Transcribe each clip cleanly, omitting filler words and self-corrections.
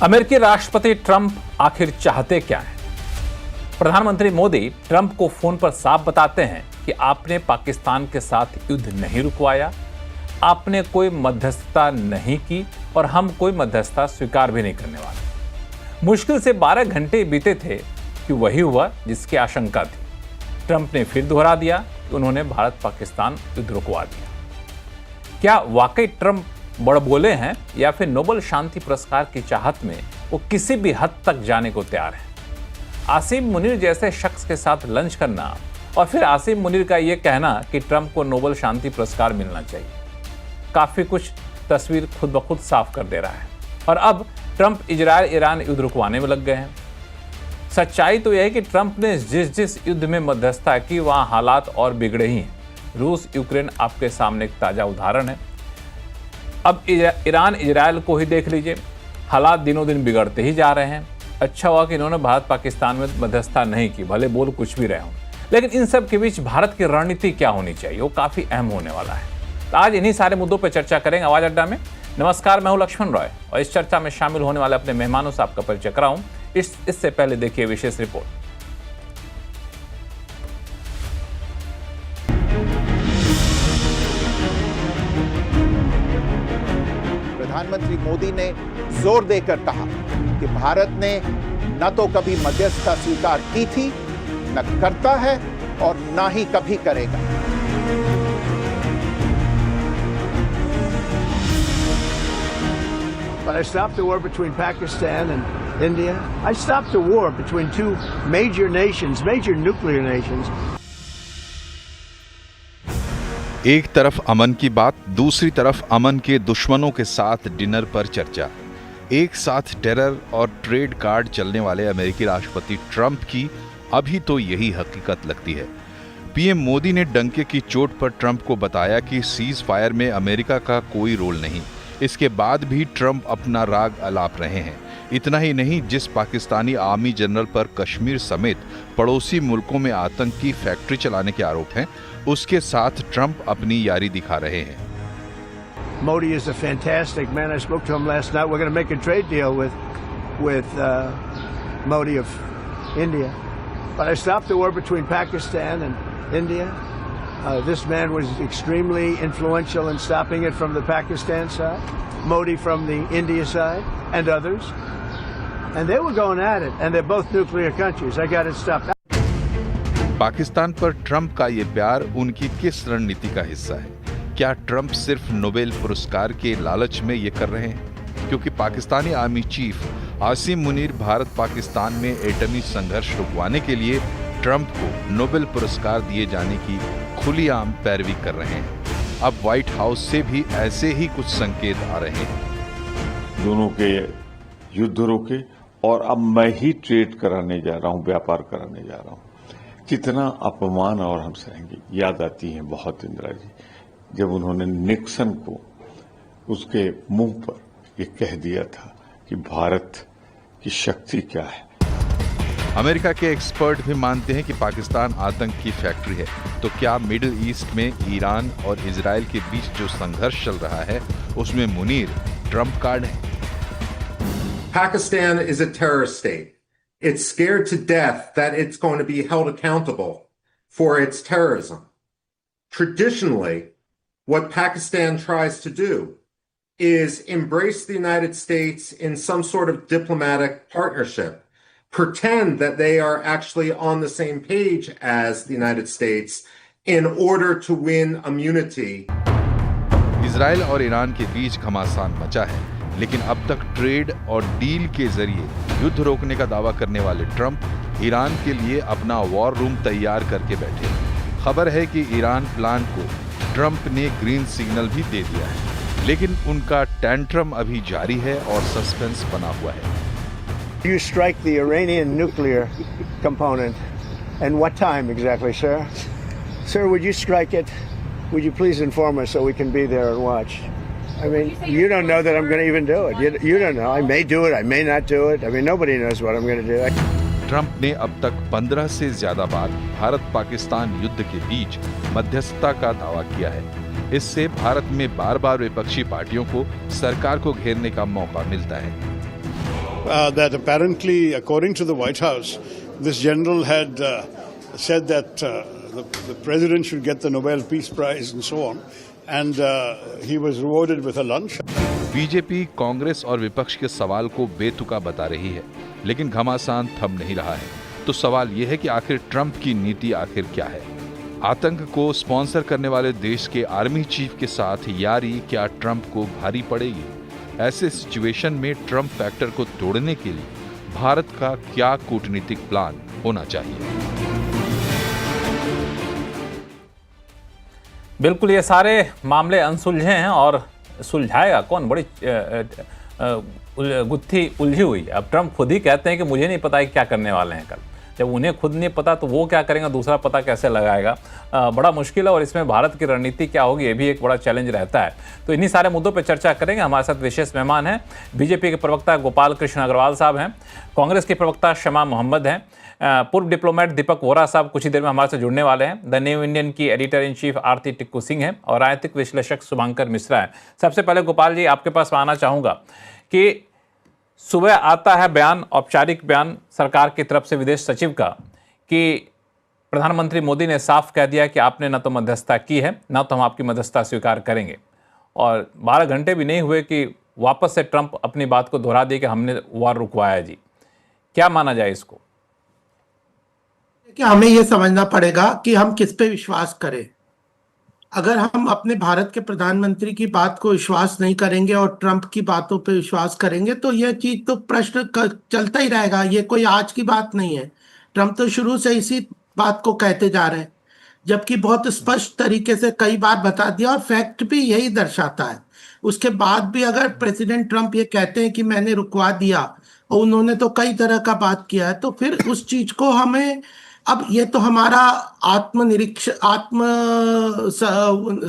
अमेरिकी राष्ट्रपति ट्रंप आखिर चाहते क्या हैं? प्रधानमंत्री मोदी ट्रंप को फोन पर साफ बताते हैं कि आपने पाकिस्तान के साथ युद्ध नहीं रुकवाया, आपने कोई मध्यस्थता नहीं की और हम कोई मध्यस्थता स्वीकार भी नहीं करने वाले। मुश्किल से 12 घंटे बीते थे कि वही हुआ जिसकी आशंका थी। ट्रंप ने फिर दोहरा दिया कि उन्होंने भारत पाकिस्तान युद्ध रुकवा दिया। क्या वाकई ट्रंप बड़बोले हैं या फिर नोबेल शांति पुरस्कार की चाहत में वो किसी भी हद तक जाने को तैयार हैं? आसिम मुनीर जैसे शख्स के साथ लंच करना और फिर आसिम मुनीर का ये कहना कि ट्रंप को नोबेल शांति पुरस्कार मिलना चाहिए, काफी कुछ तस्वीर खुद ब खुद साफ कर दे रहा है। और अब ट्रंप इजरायल ईरान युद्ध रुकवाने में लग गए हैं। सच्चाई तो यह है कि ट्रंप ने जिस युद्ध में मध्यस्थता की वहां हालात और बिगड़े ही हैं। रूस यूक्रेन आपके सामने एक ताजा उदाहरण है। अब ईरान इजरायल को ही देख लीजिए, हालात दिनों दिन बिगड़ते ही जा रहे हैं। अच्छा हुआ कि इन्होंने भारत पाकिस्तान में मध्यस्थता नहीं की, भले बोल कुछ भी रहे हों, लेकिन इन सब के बीच भारत की रणनीति क्या होनी चाहिए वो काफी अहम होने वाला है। तो आज इन्हीं सारे मुद्दों पर चर्चा करेंगे आवाज अड्डा में। नमस्कार, मैं हूं लक्ष्मण रॉय और इस चर्चा में शामिल होने वाले अपने मेहमानों से आपका परिचय कराऊं। इससे पहले देखिए विशेष रिपोर्ट। प्रधानमंत्री मोदी ने जोर देकर कहा कि भारत ने न तो कभी मध्यस्थता स्वीकार की थी, न करता है और न ही कभी करेगा। But I stopped the war between Pakistan and India. I stopped the war between two major nations, major nuclear nations. एक तरफ अमन की बात, दूसरी तरफ अमन के दुश्मनों के साथ डिनर पर चर्चा। एक साथ टेरर और ट्रेड कार्ड चलने वाले अमेरिकी राष्ट्रपति ट्रंप की अभी तो यही हकीकत लगती है। पीएम मोदी ने डंके की चोट पर ट्रंप को बताया कि सीज फायर में अमेरिका का कोई रोल नहीं। इसके बाद भी ट्रंप अपना राग अलाप रहे हैं। इतना ही नहीं, जिस पाकिस्तानी आर्मी जनरल पर कश्मीर समेत पड़ोसी मुल्कों में आतंक की फैक्ट्री चलाने के आरोप हैं, उसके साथ ट्रंप अपनी यारी दिखा रहे हैं। Modi is a fantastic man. I spoke to him last night. We're going to make a trade deal with Modi of India. But I stopped the war between Pakistan and India. This man was extremely influential in stopping it from the Pakistan side, Modi from the India side, and others. And they were going at it, and they're both nuclear countries. I got it stopped. Pakistan पर Trump का ये प्यार उनकी किस रणनीति का हिस्सा है? क्या ट्रंप सिर्फ नोबेल पुरस्कार के लालच में ये कर रहे हैं? क्योंकि पाकिस्तानी आर्मी चीफ आसिम मुनीर भारत पाकिस्तान में एटमी संघर्ष रुकवाने के लिए ट्रंप को नोबेल पुरस्कार दिए जाने की खुलेआम पैरवी कर रहे हैं। अब व्हाइट हाउस से भी ऐसे ही कुछ संकेत आ रहे हैं। दोनों के युद्ध रोके और अब मैं ही ट्रेड कराने जा रहा हूं, व्यापार कराने जा रहा हूं। कितना अपमान और हम सहेंगे। याद आती है बहुत इंदिरा जी, जब उन्होंने निक्सन को उसके मुंह पर ये कह दिया था कि भारत की शक्ति क्या है। अमेरिका के एक्सपर्ट भी मानते हैं कि पाकिस्तान आतंक की फैक्ट्री है। तो क्या मिडिल ईस्ट में ईरान और इजराइल के बीच जो संघर्ष चल रहा है उसमें मुनीर ट्रंप कार्ड है? Pakistan is a terrorist state. It's scared to death that it's going to be held accountable for its terrorism. Traditionally, what Pakistan tries to do is embrace the United States in some sort of diplomatic partnership, pretend that they are actually on the same page as the United States in order to win immunity. Israel और Iran के बीच घमासान मचा है, लेकिन अब तक trade और deal के जरिए युद्ध रोकने का दावा करने वाले ट्रंप ईरान के लिए अपना वॉर रूम तैयार करके बैठे। खबर है कि ईरान प्लान को ट्रंप ने ग्रीन सिग्नल भी दे दिया है, लेकिन उनका टैंट्रम अभी जारी है और सस्पेंस बना हुआ है। You strike the Iranian nuclear component. And what time exactly, sir? Sir, would you strike it? Would you please inform us so we can be there and watch? I mean, you don't know that I'm going to even do it. You don't know. I may do it. I may not do it. I mean, nobody knows what I'm going to do. Trump ने अब तक 15 से ज्यादा बार भारत पाकिस्तान युद्ध के बीच मध्यस्थता का दावा किया है। इससे भारत में बार बार विपक्षी पार्टियों को सरकार को घेरने का मौका मिलता है। that apparently, according to the White House, this general had said that the president should get the Nobel Peace Prize and so on, and he was rewarded with a lunch. BJP Congress और विपक्ष के सवाल को बेतुका बता रही है, लेकिन घमासान थम नहीं रहा है। तो सवाल यह है कि आखिर ट्रंप की नीति आखिर क्या है? आतंक को स्पॉन्सर करने वाले देश के आर्मी चीफ के साथ यारी क्या ट्रंप को भारी पड़ेगी? ऐसे सिचुएशन में ट्रंप फैक्टर को तोड़ने के लिए भारत का क्या कूटनीतिक प्लान होना चाहिए? बिल्कुल, ये सारे मामले अनसुलझे हैं और सुलझाएगा कौन? बड़ी गुत्थी उलझी हुई है। अब ट्रंप खुद ही कहते हैं कि मुझे नहीं पता कि क्या करने वाले हैं कल। जब उन्हें खुद नहीं पता तो वो क्या करेंगे, दूसरा पता कैसे लगाएगा? बड़ा मुश्किल है और इसमें भारत की रणनीति क्या होगी ये भी एक बड़ा चैलेंज रहता है। तो इन्हीं सारे मुद्दों पर चर्चा करेंगे। हमारे साथ विशेष मेहमान हैं, बीजेपी के प्रवक्ता गोपाल कृष्ण अग्रवाल साहब हैं, कांग्रेस के प्रवक्ता शमा मोहम्मद हैं, पूर्व डिप्लोमेट दीपक वोरा साहब कुछ ही देर में हमारे से जुड़ने वाले हैं, द न्यू इंडियन की एडिटर इन चीफ आरती टिक्कू सिंह हैं और राजनीतिक विश्लेषक शुभंकर मिश्रा हैं। सबसे पहले गोपाल जी, आपके पास आना चाहूँगा कि सुबह आता है बयान, औपचारिक बयान सरकार की तरफ से विदेश सचिव का कि प्रधानमंत्री मोदी ने साफ कह दिया कि आपने न तो मध्यस्थता की है, न तो हम आपकी मध्यस्थता स्वीकार करेंगे। और 12 घंटे भी नहीं हुए कि वापस से ट्रंप अपनी बात को दोहरा दिए कि हमने वार रुकवाया। जी, क्या माना जाए इसको? कि हमें यह समझना पड़ेगा कि हम किस पे विश्वास करें। अगर हम अपने भारत के प्रधानमंत्री की बात को विश्वास नहीं करेंगे और ट्रंप की बातों पे विश्वास करेंगे तो यह चीज तो प्रश्न चलता ही रहेगा। ये कोई आज की बात नहीं है। ट्रंप तो शुरू से इसी बात को कहते जा रहे हैं, जबकि बहुत स्पष्ट तरीके से कई बार बता दिया और फैक्ट भी यही दर्शाता है। उसके बाद भी अगर प्रेसिडेंट ट्रंप ये कहते हैं कि मैंने रुकवा दिया और उन्होंने तो कई तरह का बात किया है, तो फिर उस चीज को हमें, अब ये तो हमारा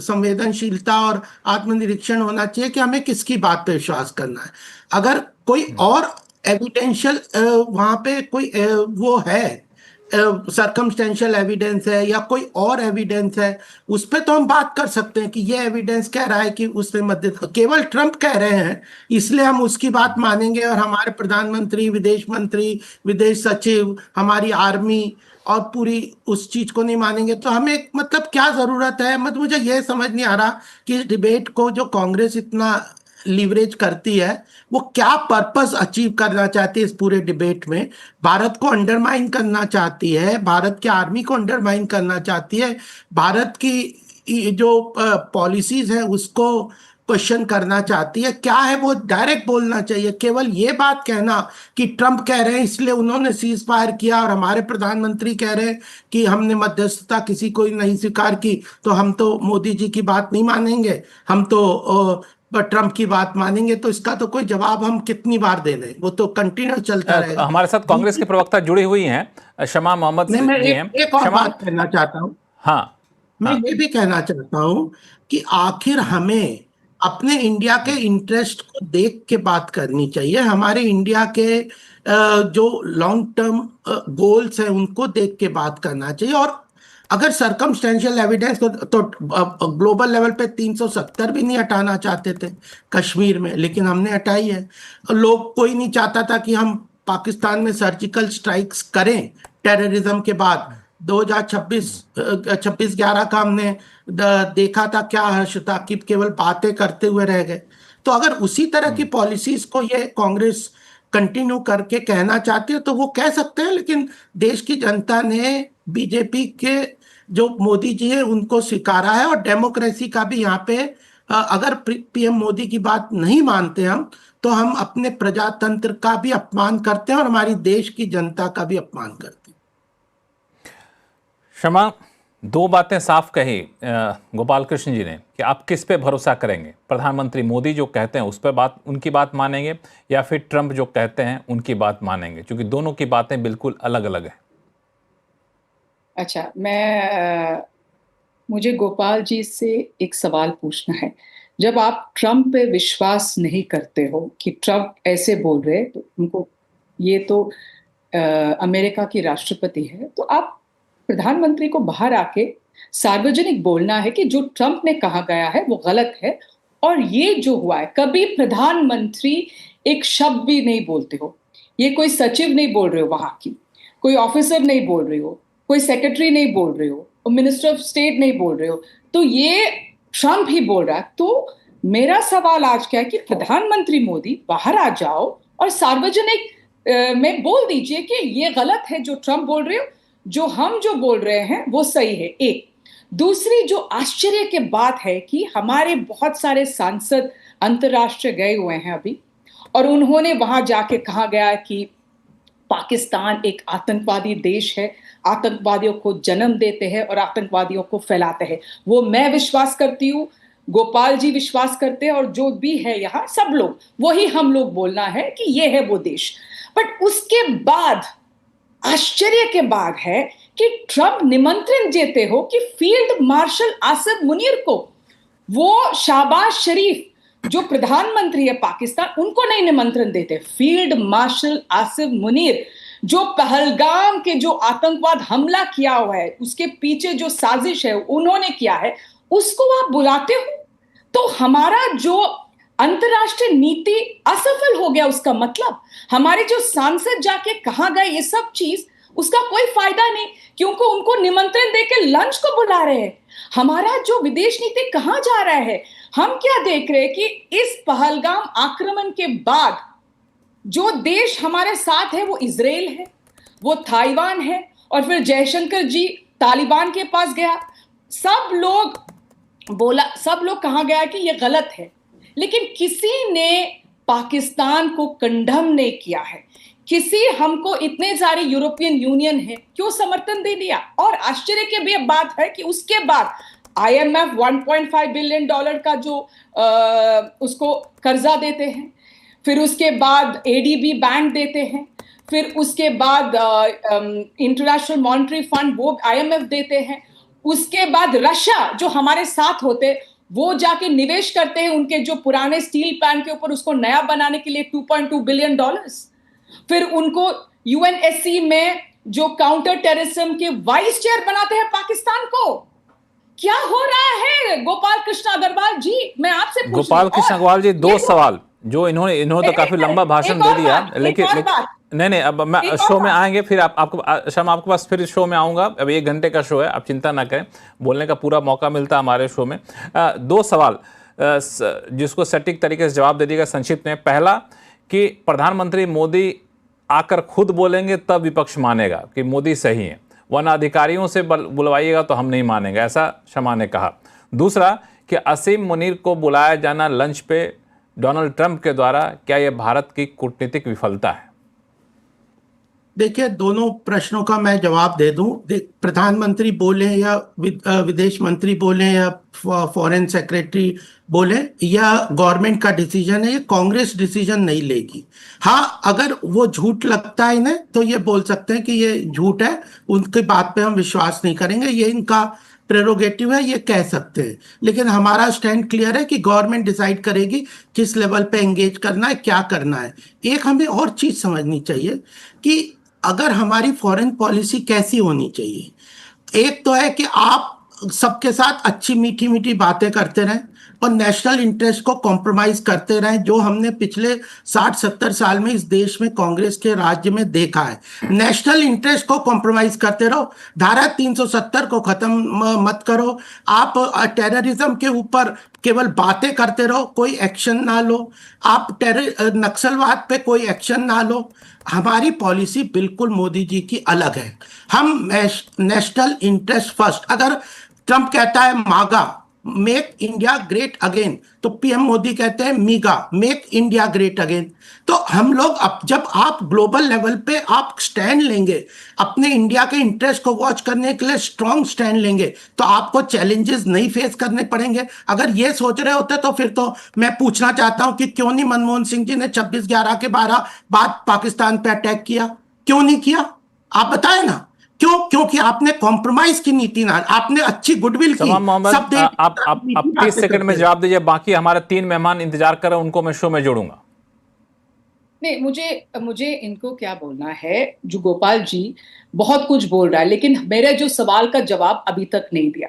संवेदनशीलता और आत्मनिरीक्षण होना चाहिए कि हमें किसकी बात पे विश्वास करना है। अगर कोई और एविडेंशियल वहां पे कोई वो है, सर्कमस्टेंशियल एविडेंस है या कोई और एविडेंस है, उस पर तो हम बात कर सकते हैं कि ये एविडेंस कह रहा है कि उसने मध्य, केवल ट्रंप कह रहे हैं इसलिए हम उसकी बात मानेंगे और हमारे प्रधानमंत्री, विदेश मंत्री, विदेश सचिव, हमारी आर्मी और पूरी उस चीज को नहीं मानेंगे। तो हमें मतलब क्या जरूरत है? मतलब मुझे यह समझ नहीं आ रहा कि डिबेट को जो कांग्रेस इतना लीवरेज करती है वो क्या पर्पस अचीव करना चाहती है इस पूरे डिबेट में। भारत को अंडरमाइन करना चाहती है, भारत की आर्मी को अंडरमाइन करना चाहती है, भारत की जो पॉलिसीज है उसको क्वेश्चन करना चाहती है। क्या है वो डायरेक्ट बोलना चाहिए। केवल ये बात कहना कि ट्रंप कह रहे हैं इसलिए उन्होंने सीज फायर किया और हमारे प्रधानमंत्री कह रहे हैं कि हमने मध्यस्थता किसी को नहीं स्वीकार की, तो हम तो मोदी जी की बात नहीं मानेंगे, हम तो ट्रंप की बात मानेंगे। तो इसका तो कोई जवाब हम कितनी बार दे दें, वो तो कंटिन्यू चलता रहेगा। हमारे साथ कांग्रेस के प्रवक्ता जुड़ी हुई हैं, शमा मोहम्मद जी हैं। एक और बात कहना चाहता हूँ। हाँ, मैं ये भी कहना चाहता हूँ कि आखिर हमें अपने इंडिया के इंटरेस्ट को देख के बात करनी चाहिए। हमारे इंडिया के जो लॉन्ग टर्म गोल्स हैं उनको देख के बात करना चाहिए। और अगर सर्कमस्टेंशियल एविडेंस तो ग्लोबल लेवल पे 370 भी नहीं हटाना चाहते थे कश्मीर में, लेकिन हमने हटाई है। लोग, कोई नहीं चाहता था कि हम पाकिस्तान में सर्जिकल स्ट्राइक्स करें टेररिज्म के बाद। 2026-11 का हमने देखा था क्या हर्ष था कि केवल बातें करते हुए रह गए। तो अगर उसी तरह की पॉलिसीज को ये कांग्रेस कंटिन्यू करके कहना चाहती है तो वो कह सकते हैं, लेकिन देश की जनता ने बीजेपी के जो मोदी जी है उनको स्वीकारा है। और डेमोक्रेसी का भी यहाँ पे अगर पीएम मोदी की बात नहीं मानते हम तो हम अपने प्रजातंत्र का भी अपमान करते हैं और हमारी देश की जनता का भी अपमान करते हैं। शमा, 2 बातें साफ कही गोपाल कृष्ण जी ने कि आप किस पे भरोसा करेंगे। प्रधानमंत्री मोदी जो कहते हैं उस पर उनकी बात मानेंगे या फिर ट्रंप जो कहते हैं उनकी बात मानेंगे, क्योंकि दोनों की बातें बिल्कुल अलग अलग हैं। अच्छा, मुझे गोपाल जी से एक सवाल पूछना है। जब आप ट्रंप पे विश्वास नहीं करते हो कि ट्रंप ऐसे बोल रहे, तो उनको, ये तो अमेरिका की राष्ट्रपति है, तो आप प्रधानमंत्री को बाहर आके सार्वजनिक बोलना है कि जो ट्रंप ने कहा गया है वो गलत है। और ये जो हुआ है, कभी प्रधानमंत्री एक शब्द भी नहीं बोलते हो। ये कोई सचिव नहीं बोल रहे हो वहां की, कोई ऑफिसर नहीं बोल रहे हो, कोई सेक्रेटरी नहीं बोल रहे हो, मिनिस्टर ऑफ स्टेट नहीं बोल रहे हो, तो ये ट्रम्प ही बोल रहा है। तो मेरा सवाल आज क्या है कि प्रधानमंत्री मोदी बाहर आ जाओ और सार्वजनिक में बोल दीजिए कि ये गलत है जो ट्रम्प बोल रहे हो, जो बोल रहे हैं वो सही है। एक दूसरी जो आश्चर्य की बात है कि हमारे बहुत सारे सांसद अंतर्राष्ट्रीय गए हुए हैं अभी, और उन्होंने वहां जाके कहा गया कि पाकिस्तान एक आतंकवादी देश है, आतंकवादियों को जन्म देते हैं और आतंकवादियों को फैलाते हैं। वो मैं विश्वास करती हूँ, गोपाल जी विश्वास करते हैं, और जो भी है यहाँ सब लोग, वही हम लोग बोलना है कि ये है वो देश। बट उसके बाद आश्चर्य के बाद है कि ट्रम्प निमंत्रण देते हो कि फील्ड मार्शल आसिफ मुनीर को, वो शाहबाज शरीफ जो प्रधानमंत्री है पाकिस्तान, उनको नहीं निमंत्रण देते। फील्ड मार्शल आसिफ मुनीर जो पहलगाम के जो आतंकवाद हमला किया हुआ है, उसके पीछे जो साजिश है उन्होंने किया है, उसको आप बुलाते हो। तो हमारा जो अंतरराष्ट्रीय नीति असफल हो गया, उसका मतलब हमारे जो सांसद जाके कहां गए ये सब चीज, उसका कोई फायदा नहीं, क्योंकि उनको निमंत्रण देकर लंच को बुला रहे हैं। हमारा जो विदेश नीति कहां जा रहा है? हम क्या देख रहे हैं कि इस पहलगाम आक्रमण के बाद जो देश हमारे साथ है वो इजराइल है, वो ताइवान है, और फिर जयशंकर जी तालिबान के पास गया। सब लोग कहा गया कि ये गलत है, लेकिन किसी ने पाकिस्तान को कंडम नहीं किया है। हमको इतने सारे यूरोपियन यूनियन है, क्यों समर्थन दे दिया? और आश्चर्य की भी बात है कि उसके बाद IMF $1.5 बिलियन का जो उसको कर्जा देते हैं, फिर उसके बाद ADB बैंक देते हैं, फिर उसके बाद इंटरनेशनल मॉनेटरी फंड वो IMF देते हैं, उसके बाद रशिया जो हमारे साथ होते वो जाके निवेश करते हैं उनके जो पुराने स्टील प्लांट के ऊपर, उसको नया बनाने के लिए $2.2 बिलियन। फिर उनको UNSC में जो काउंटर टेररिज्म के वाइस चेयर बनाते हैं पाकिस्तान को। क्या हो रहा है गोपाल कृष्ण अग्रवाल जी? मैं आपसे पूछ गोपाल कृष्ण अग्रवाल जी, दो सवाल जो इन्होंने तो काफी लंबा भाषण दे दिया, लेकिन नहीं, अब मैं शो में आएंगे, फिर आपको शर्मा आपके पास फिर शो में आऊंगा। अब 1 घंटे का शो है, आप चिंता ना करें, बोलने का पूरा मौका मिलता है हमारे शो में। 2 सवाल जिसको सटीक तरीके से जवाब दे दिएगा संक्षिप्त में। पहला कि प्रधानमंत्री मोदी आकर खुद बोलेंगे तब विपक्ष मानेगा कि मोदी सही है, वरना अधिकारियों से बुलवाइएगा तो हम नहीं मानेंगे, ऐसा शर्मा ने कहा। दूसरा कि असीम मुनीर को बुलाया जाना लंच पे डोनाल्ड ट्रंप के द्वारा, क्या यह भारत की कूटनीतिक विफलता है? देखिए, दोनों प्रश्नों का मैं जवाब दे दूं। प्रधानमंत्री बोले या विदेश मंत्री बोले या फॉरेन सेक्रेटरी बोले, या गवर्नमेंट का डिसीजन है, ये कांग्रेस डिसीजन नहीं लेगी। हाँ, अगर वो झूठ लगता है इन्हें तो ये बोल सकते हैं कि ये झूठ है, उनकी बात पे हम विश्वास नहीं करेंगे, ये इनका प्रेरोगेटिव है, ये कह सकते हैं। लेकिन हमारा स्टैंड क्लियर है कि गवर्नमेंट डिसाइड करेगी किस लेवल पे एंगेज करना है, क्या करना है। एक हमें और चीज समझनी चाहिए कि अगर हमारी फॉरेन पॉलिसी कैसी होनी चाहिए। एक तो है कि आप सबके साथ अच्छी मीठी मीठी बातें करते रहें और नेशनल इंटरेस्ट को कॉम्प्रोमाइज करते रहें, जो हमने पिछले 60-70 साल में इस देश में कांग्रेस के राज्य में देखा है। नेशनल इंटरेस्ट को कॉम्प्रोमाइज करते रहो, धारा 370 को खत्म मत करो। आप टेररिज्म के ऊपर केवल बातें करते रहो, कोई एक्शन ना लो। आप नक्सलवाद पे कोई एक्शन ना लो। हमारी पॉलिसी बिल्कुल मोदी जी की अलग है। हम नेशनल इंटरेस्ट फर्स्ट। अगर ट्रंप कहता है मागा, मेक इंडिया ग्रेट अगेन, तो पीएम मोदी कहते हैं मीगा, मेक इंडिया ग्रेट अगेन। तो हम लोग अब जब आप ग्लोबल लेवल पे आप स्टैंड लेंगे, अपने इंडिया के इंटरेस्ट को वॉच करने के लिए स्ट्रॉन्ग स्टैंड लेंगे, तो आपको चैलेंजेस नहीं फेस करने पड़ेंगे। अगर ये सोच रहे होते तो फिर तो मैं पूछना चाहता हूं कि क्यों नहीं मनमोहन सिंह जी ने 26/11 के बाद पाकिस्तान पे अटैक किया? क्यों नहीं किया? आप बताएं ना क्यों? क्योंकि आपने कॉम्प्रोमाइज की नीति ना, आपने अच्छी गुडविल की। सब आप 30 सेकंड में जवाब दीजिए, बाकी हमारे 3 मेहमान इंतजार कर रहे हैं, उनको मैं शो में जोड़ूंगा। नहीं, मुझे इनको क्या बोलना है। जो गोपाल जी बहुत कुछ बोल रहा है, लेकिन मेरे जो सवाल का जवाब अभी तक नहीं दिया।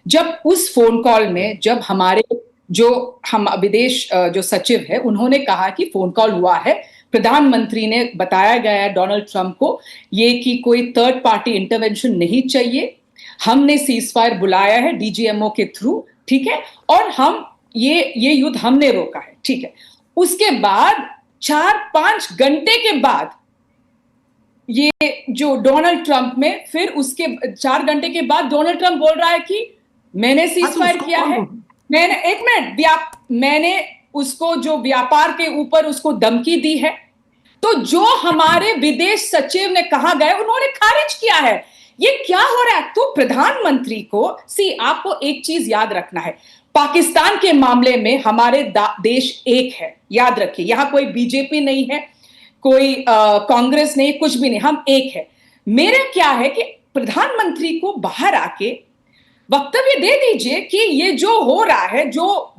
जब उस फोन कॉल में, जब हमारे जो हम विदेश जो सचिव है, उन्होंने कहा कि फोन कॉल हुआ है, प्रधानमंत्री ने बताया गया है डोनाल्ड ट्रंप को ये कि कोई थर्ड पार्टी इंटरवेंशन नहीं चाहिए, हमने सीजफायर बुलाया है डीजीएमओ के थ्रू, ठीक है, और हम ये युद्ध हमने रोका है, ठीक है। उसके बाद 4-5 घंटे के बाद ये जो डोनाल्ड ट्रंप में फिर उसके 4 घंटे के बाद डोनाल्ड ट्रंप बोल रहा है कि मैंने सीजफायर किया है, मैंने एक मिनट मैंने उसको जो व्यापार के ऊपर उसको धमकी दी है, तो जो हमारे विदेश सचिव ने कहा गया उन्होंने खारिज किया है। ये क्या हो रहा है? तो प्रधानमंत्री को आपको एक चीज याद रखना है, पाकिस्तान के मामले में हमारे देश एक है, याद रखिए, यहां कोई बीजेपी नहीं है, कोई कांग्रेस नहीं, कुछ भी नहीं, हम एक है। मेरा क्या है कि प्रधानमंत्री को बाहर आके वक्तव्य दे दीजिए कि ये जो हो रहा है, जो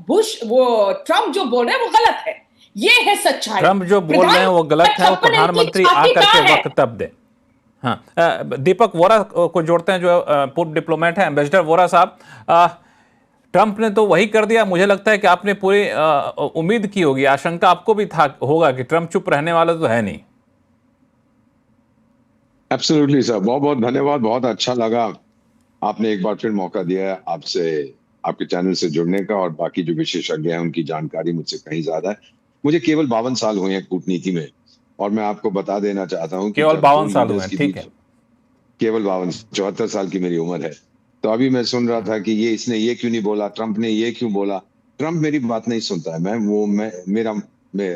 ट्रंप जो बोल रहे हैं वो गलत है, ये है सच्चाई। ट्रंप जो बोल रहे हैं वो गलत है, वो प्रधानमंत्री आकर के वक्तव्य दे। हाँ, दीपक वोरा को जोड़ते हैं जो पूर्व डिप्लोमेट है। एम्बेसडर वोरा साहब, ट्रंप ने तो वही कर दिया, मुझे लगता है कि आपने पूरी उम्मीद की होगी, आशंका आपको भी होगा कि ट्रंप चुप रहने वाला तो है नहीं। एब्सोल्युटली सर, बहुत बहुत धन्यवाद, बहुत अच्छा लगा आपने एक बार फिर मौका दिया है आपसे आपके चैनल से जुड़ने का, और बाकी जो विशेषज्ञ हैं उनकी जानकारी मुझसे कहीं ज्यादा है। मुझे केवल 52 साल हुए हैं कूटनीति में, और मैं आपको बता देना चाहता हूं कि केवल 52 साल हुए हैं, ठीक है, केवल 52, 74 साल की मेरी उम्र है। तो अभी मैं सुन रहा था कि इसने ये क्यों नहीं बोला, ट्रंप ने ये क्यों बोला। ट्रंप मेरी बात नहीं सुनता है,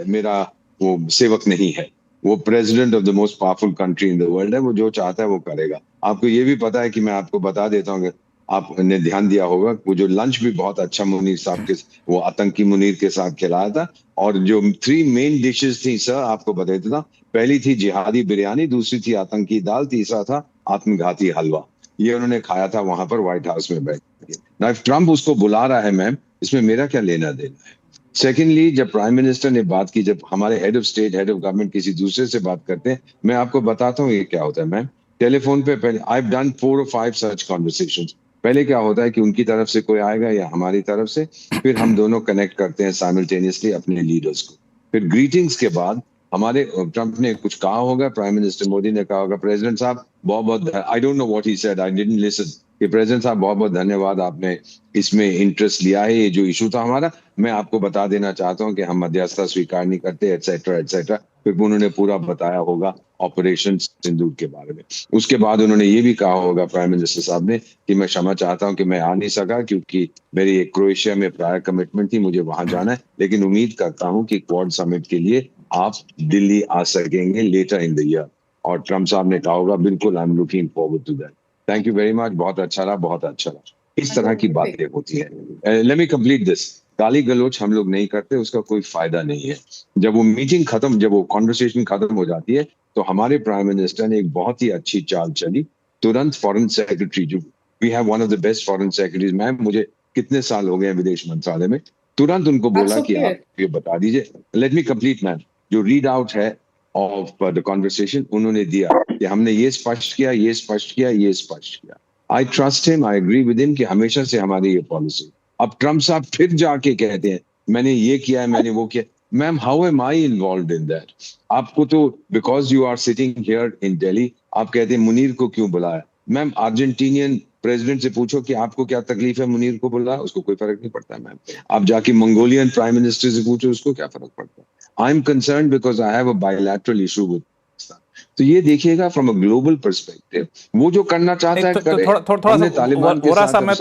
मेरा वो सेवक नहीं है, वो president of the most powerful country in the world है, वो जो चाहता है वो करेगा। आपको ये भी पता है कि मैं आपको बता देता हूँ, आपने ध्यान दिया होगा, वो जो लंच भी बहुत अच्छा मुनीर साहब के, वो आतंकी मुनीर के साथ खिलाया था, और जो 3 मेन डिशेस थी सर, आपको बता देता, पहली थी जिहादी बिरयानी, दूसरी थी आतंकी दाल, तीसरा था आत्मघाती हलवा। ये उन्होंने खाया था वहां पर व्हाइट हाउस में बैठ के। ना ट्रंप उसको बुला रहा है मैम, इसमें मेरा क्या लेना देना है। सेकेंडली, जब प्राइम मिनिस्टर ने बात की, जब हमारे head of state, head of government किसी दूसरे से बात करते हैं, मैं आपको बताता हूँ ये क्या होता है मैम। टेलीफोन पे पहले I have done 4 or 5 such conversations. पहले क्या होता है कि उनकी तरफ से कोई आएगा या हमारी तरफ से, फिर हम दोनों कनेक्ट करते हैं साइमल्टेनियसली अपने लीडर्स को। फिर ग्रीटिंग्स के बाद हमारे ट्रंप ने कुछ कहा होगा, प्राइम मिनिस्टर मोदी ने कहा होगा, प्रेसिडेंट साहब बहुत बहुत, I don't know what he said, I didn't listen, कि प्रेसिडेंट साहब बहुत बहुत धन्यवाद, आपने इसमें इंटरेस्ट लिया है, ये जो इशू था हमारा, मैं आपको बता देना चाहता हूं कि हम मध्यस्थता स्वीकार नहीं करते, एटसेट्रा एटसेट्रा। फिर उन्होंने पूरा बताया होगा ऑपरेशन सिंदूर के बारे में। उसके बाद उन्होंने ये भी कहा होगा प्राइम मिनिस्टर साहब ने कि मैं क्षमा चाहता हूं कि मैं आ नहीं सका, क्योंकि मेरी एक क्रोएशिया में प्रायर कमिटमेंट थी, मुझे वहां जाना है, लेकिन उम्मीद करता हूं कि क्वाड समिट के लिए आप दिल्ली आ सकेंगे लेटर इन द ईयर। और ट्रंप साहब ने कहा होगा, बिल्कुल, I am looking forward to that. Thank you very much, बहुत अच्छा रहा, बहुत अच्छा रहा। इस तरह की बातें होती है। Let me complete this. गाली गलोच हम लोग नहीं करते, उसका कोई फायदा नहीं है। जब वो मीटिंग खत्म, जब वो कॉन्वर्सेशन खत्म हो जाती है, तो हमारे प्राइम मिनिस्टर ने एक बहुत ही अच्छी चाल चली। तुरंत फॉरेन सेक्रेटरी, जो we have one of the best foreign secretaries, ma'am मुझे कितने साल हो गए हैं विदेश मंत्रालय में, तुरंत उनको बोला कि आप ये बता दीजिए। Let me complete ma'am. जो रीड आउट है ऑफ द कॉन्वर्सेशन उन्होंने दिया कि हमने ये स्पष्ट किया, ये स्पष्ट किया, ये स्पष्ट किया। I trust him, I agree with him कि हमेशा से हमारी ये पॉलिसी। अब ट्रंप साहब फिर जाके कहते हैं मैंने ये किया है, मैंने वो किया। Ma'am, how am I involved in that? आपको तो because you are sitting here in Delhi, आप कहते हैं मुनीर को क्यों बुलाया। मैम, अर्जेंटीनियन प्रेसिडेंट से पूछो कि आपको क्या तकलीफ है मुनीर को बुलाया, उसको कोई फर्क नहीं पड़ता है। मैम, आप जाके मंगोलियन प्राइम मिनिस्टर से पूछो, उसको क्या फर्क पड़ता है। I am concern because I have a bilateral issue with Pakistan. तो ये देखिएगा फ्रॉम अ ग्लोबल पर्सपेक्टिव, वो जो करना चाहता है करे। थोड़ा सा मैं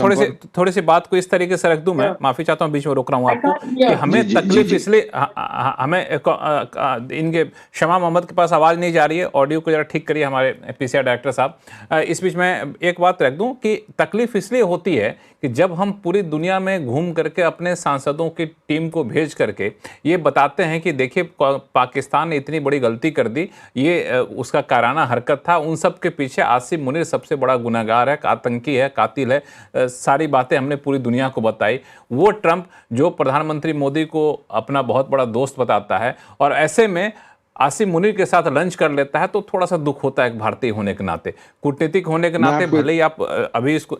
थोड़ी सी बात को इस तरीके से रख दूं, मैं माफी चाहता हूं बीच में रोक रहा हूं आपको, कि हमें तकलीफ इसलिए, हमें इनके शमा मोहम्मद के पास आवाज नहीं जा रही है, ऑडियो को जरा ठीक करिए हमारे पीसीआर डायरेक्टर साहब। इस बीच में एक बात रख दूं कि तकलीफ इसलिए होती है कि जब हम पूरी दुनिया में घूम करके अपने सांसदों की टीम को भेज करके ये बताते हैं कि देखिए पाकिस्तान ने इतनी बड़ी गलती कर दी, ये उसका काराना हरकत था, उन सब के पीछे आसिम मुनीर सबसे बड़ा गुनहगार है, आतंकी है, कातिल है, सारी बातें हमने पूरी दुनिया को बताई। वो ट्रंप जो प्रधानमंत्री मोदी को अपना बहुत बड़ा दोस्त बताता है और ऐसे में आसिम मुनीर के साथ लंच कर लेता है, तो थोड़ा सा दुख होता है भारतीय होने के नाते, कूटनीतिक होने के नाते। भले ही आप अभी इसको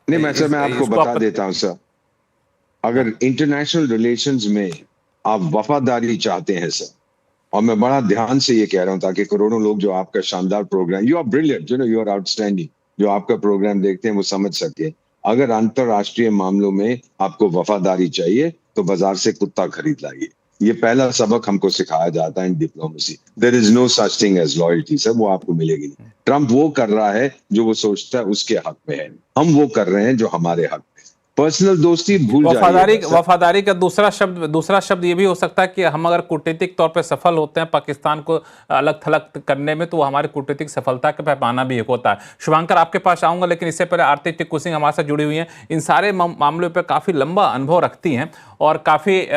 नहीं, मैं आपको बता देता हूं सर, अगर इंटरनेशनल रिलेशंस में आप वफादारी चाहते हैं सर, और मैं बड़ा ध्यान से ये कह रहा हूँ ताकि करोड़ों लोग जो आपका शानदार programme, you are brilliant, you are outstanding, जो आपका प्रोग्राम देखते हैं वो समझ सके। अगर अंतरराष्ट्रीय मामलों में आपको वफादारी चाहिए तो बाजार से कुत्ता खरीद लाइए। ये पहला सबक हमको सिखाया जाता है in diplomacy. There is no such thing as loyalty sir, वो आपको मिलेगी नहीं। ट्रम्प वो कर रहा है जो वो सोचता है उसके हक में है, हम वो कर रहे हैं जो हमारे हक में। पर्सनल दोस्ती भूल वफादारी जाइए। वफादारी का दूसरा शब्द ये भी हो सकता है कि हम अगर कूटनीतिक तौर पे सफल होते हैं पाकिस्तान को अलग थलग करने में, तो वो हमारी कूटनीतिक सफलता का पैमाना भी एक होता है। शुभांकर, आपके पास आऊंगा, लेकिन इससे पहले आरती टिक्कू सिंह हमारे साथ जुड़ी हुई हैं, इन सारे मामलों पर काफ़ी लंबा अनुभव रखती हैं और काफ़ी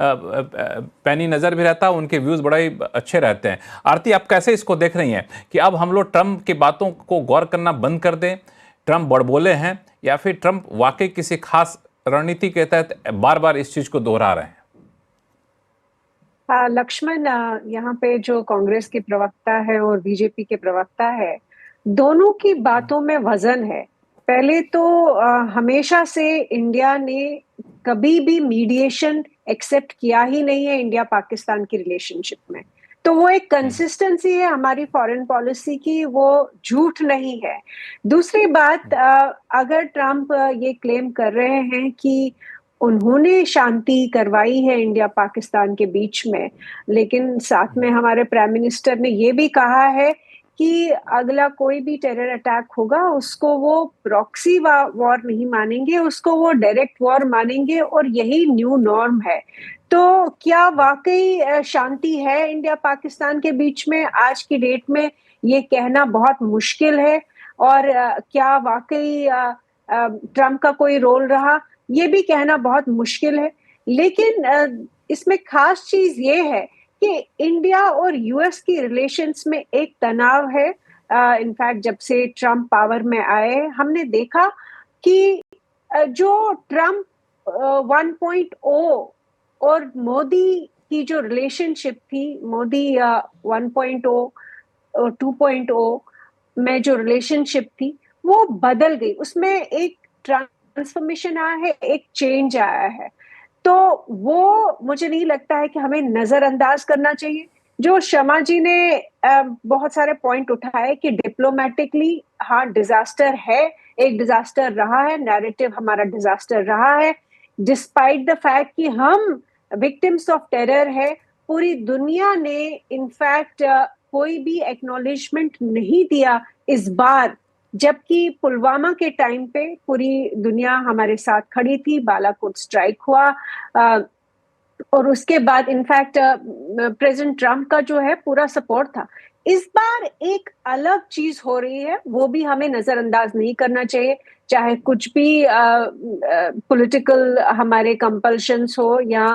पैनी नज़र भी रहता है, उनके व्यूज़ बड़े ही अच्छे रहते हैं। आरती, आप कैसे इसको देख रही हैं कि अब हम लोग ट्रम्प की बातों को गौर करना बंद कर दें, ट्रम्प बड़बोले हैं, या फिर ट्रम्प वाकई किसी खास रणनीति के तहत बार बार इस चीज को दोहरा रहे हैं? लक्ष्मण, यहाँ पे जो कांग्रेस के प्रवक्ता है और बीजेपी के प्रवक्ता है, दोनों की बातों में वजन है। पहले तो हमेशा से इंडिया ने कभी भी मीडिएशन एक्सेप्ट किया ही नहीं है इंडिया पाकिस्तान की रिलेशनशिप में, तो वो एक कंसिस्टेंसी है हमारी फॉरेन पॉलिसी की, वो झूठ नहीं है। दूसरी बात, अगर ट्रम्प ये क्लेम कर रहे हैं कि उन्होंने शांति करवाई है इंडिया पाकिस्तान के बीच में, लेकिन साथ में हमारे प्राइम मिनिस्टर ने ये भी कहा है कि अगला कोई भी टेरर अटैक होगा उसको वो प्रॉक्सी वॉर नहीं मानेंगे, उसको वो डायरेक्ट वॉर मानेंगे, और यही न्यू नॉर्म है। तो क्या वाकई शांति है इंडिया पाकिस्तान के बीच में? आज की डेट में ये कहना बहुत मुश्किल है। और क्या वाकई ट्रम्प का कोई रोल रहा, ये भी कहना बहुत मुश्किल है। लेकिन इसमें खास चीज ये है कि इंडिया और यूएस की रिलेशंस में एक तनाव है। इनफैक्ट जब से ट्रम्प पावर में आए, हमने देखा कि जो ट्रम्प 1.0 और मोदी की जो रिलेशनशिप थी, मोदी 1.0 और 2.0 में जो रिलेशनशिप थी वो बदल गई, उसमें एक ट्रांसफॉर्मेशन आया है, एक चेंज आया है। तो वो मुझे नहीं लगता है कि हमें नजरअंदाज करना चाहिए। जो शर्मा जी ने बहुत सारे पॉइंट उठाए कि डिप्लोमेटिकली हाँ डिजास्टर है, एक डिजास्टर रहा है, नैरेटिव हमारा डिजास्टर रहा है, डिस्पाइट द फैक्ट कि हम विक्टिम्स ऑफ टेरर है। पूरी दुनिया ने इनफैक्ट कोई भी एक्नॉलेजमेंट नहीं दिया इस बार, जबकि पुलवामा के टाइम पे पूरी दुनिया हमारे साथ खड़ी थी, बालाकोट स्ट्राइक हुआ, और उसके बाद इनफैक्ट प्रेसिडेंट ट्रम्प का जो है पूरा सपोर्ट था। इस बार एक अलग चीज हो रही है, वो भी हमें नजरअंदाज नहीं करना चाहिए, चाहे कुछ भी पॉलिटिकल हमारे कंपल्शंस हो या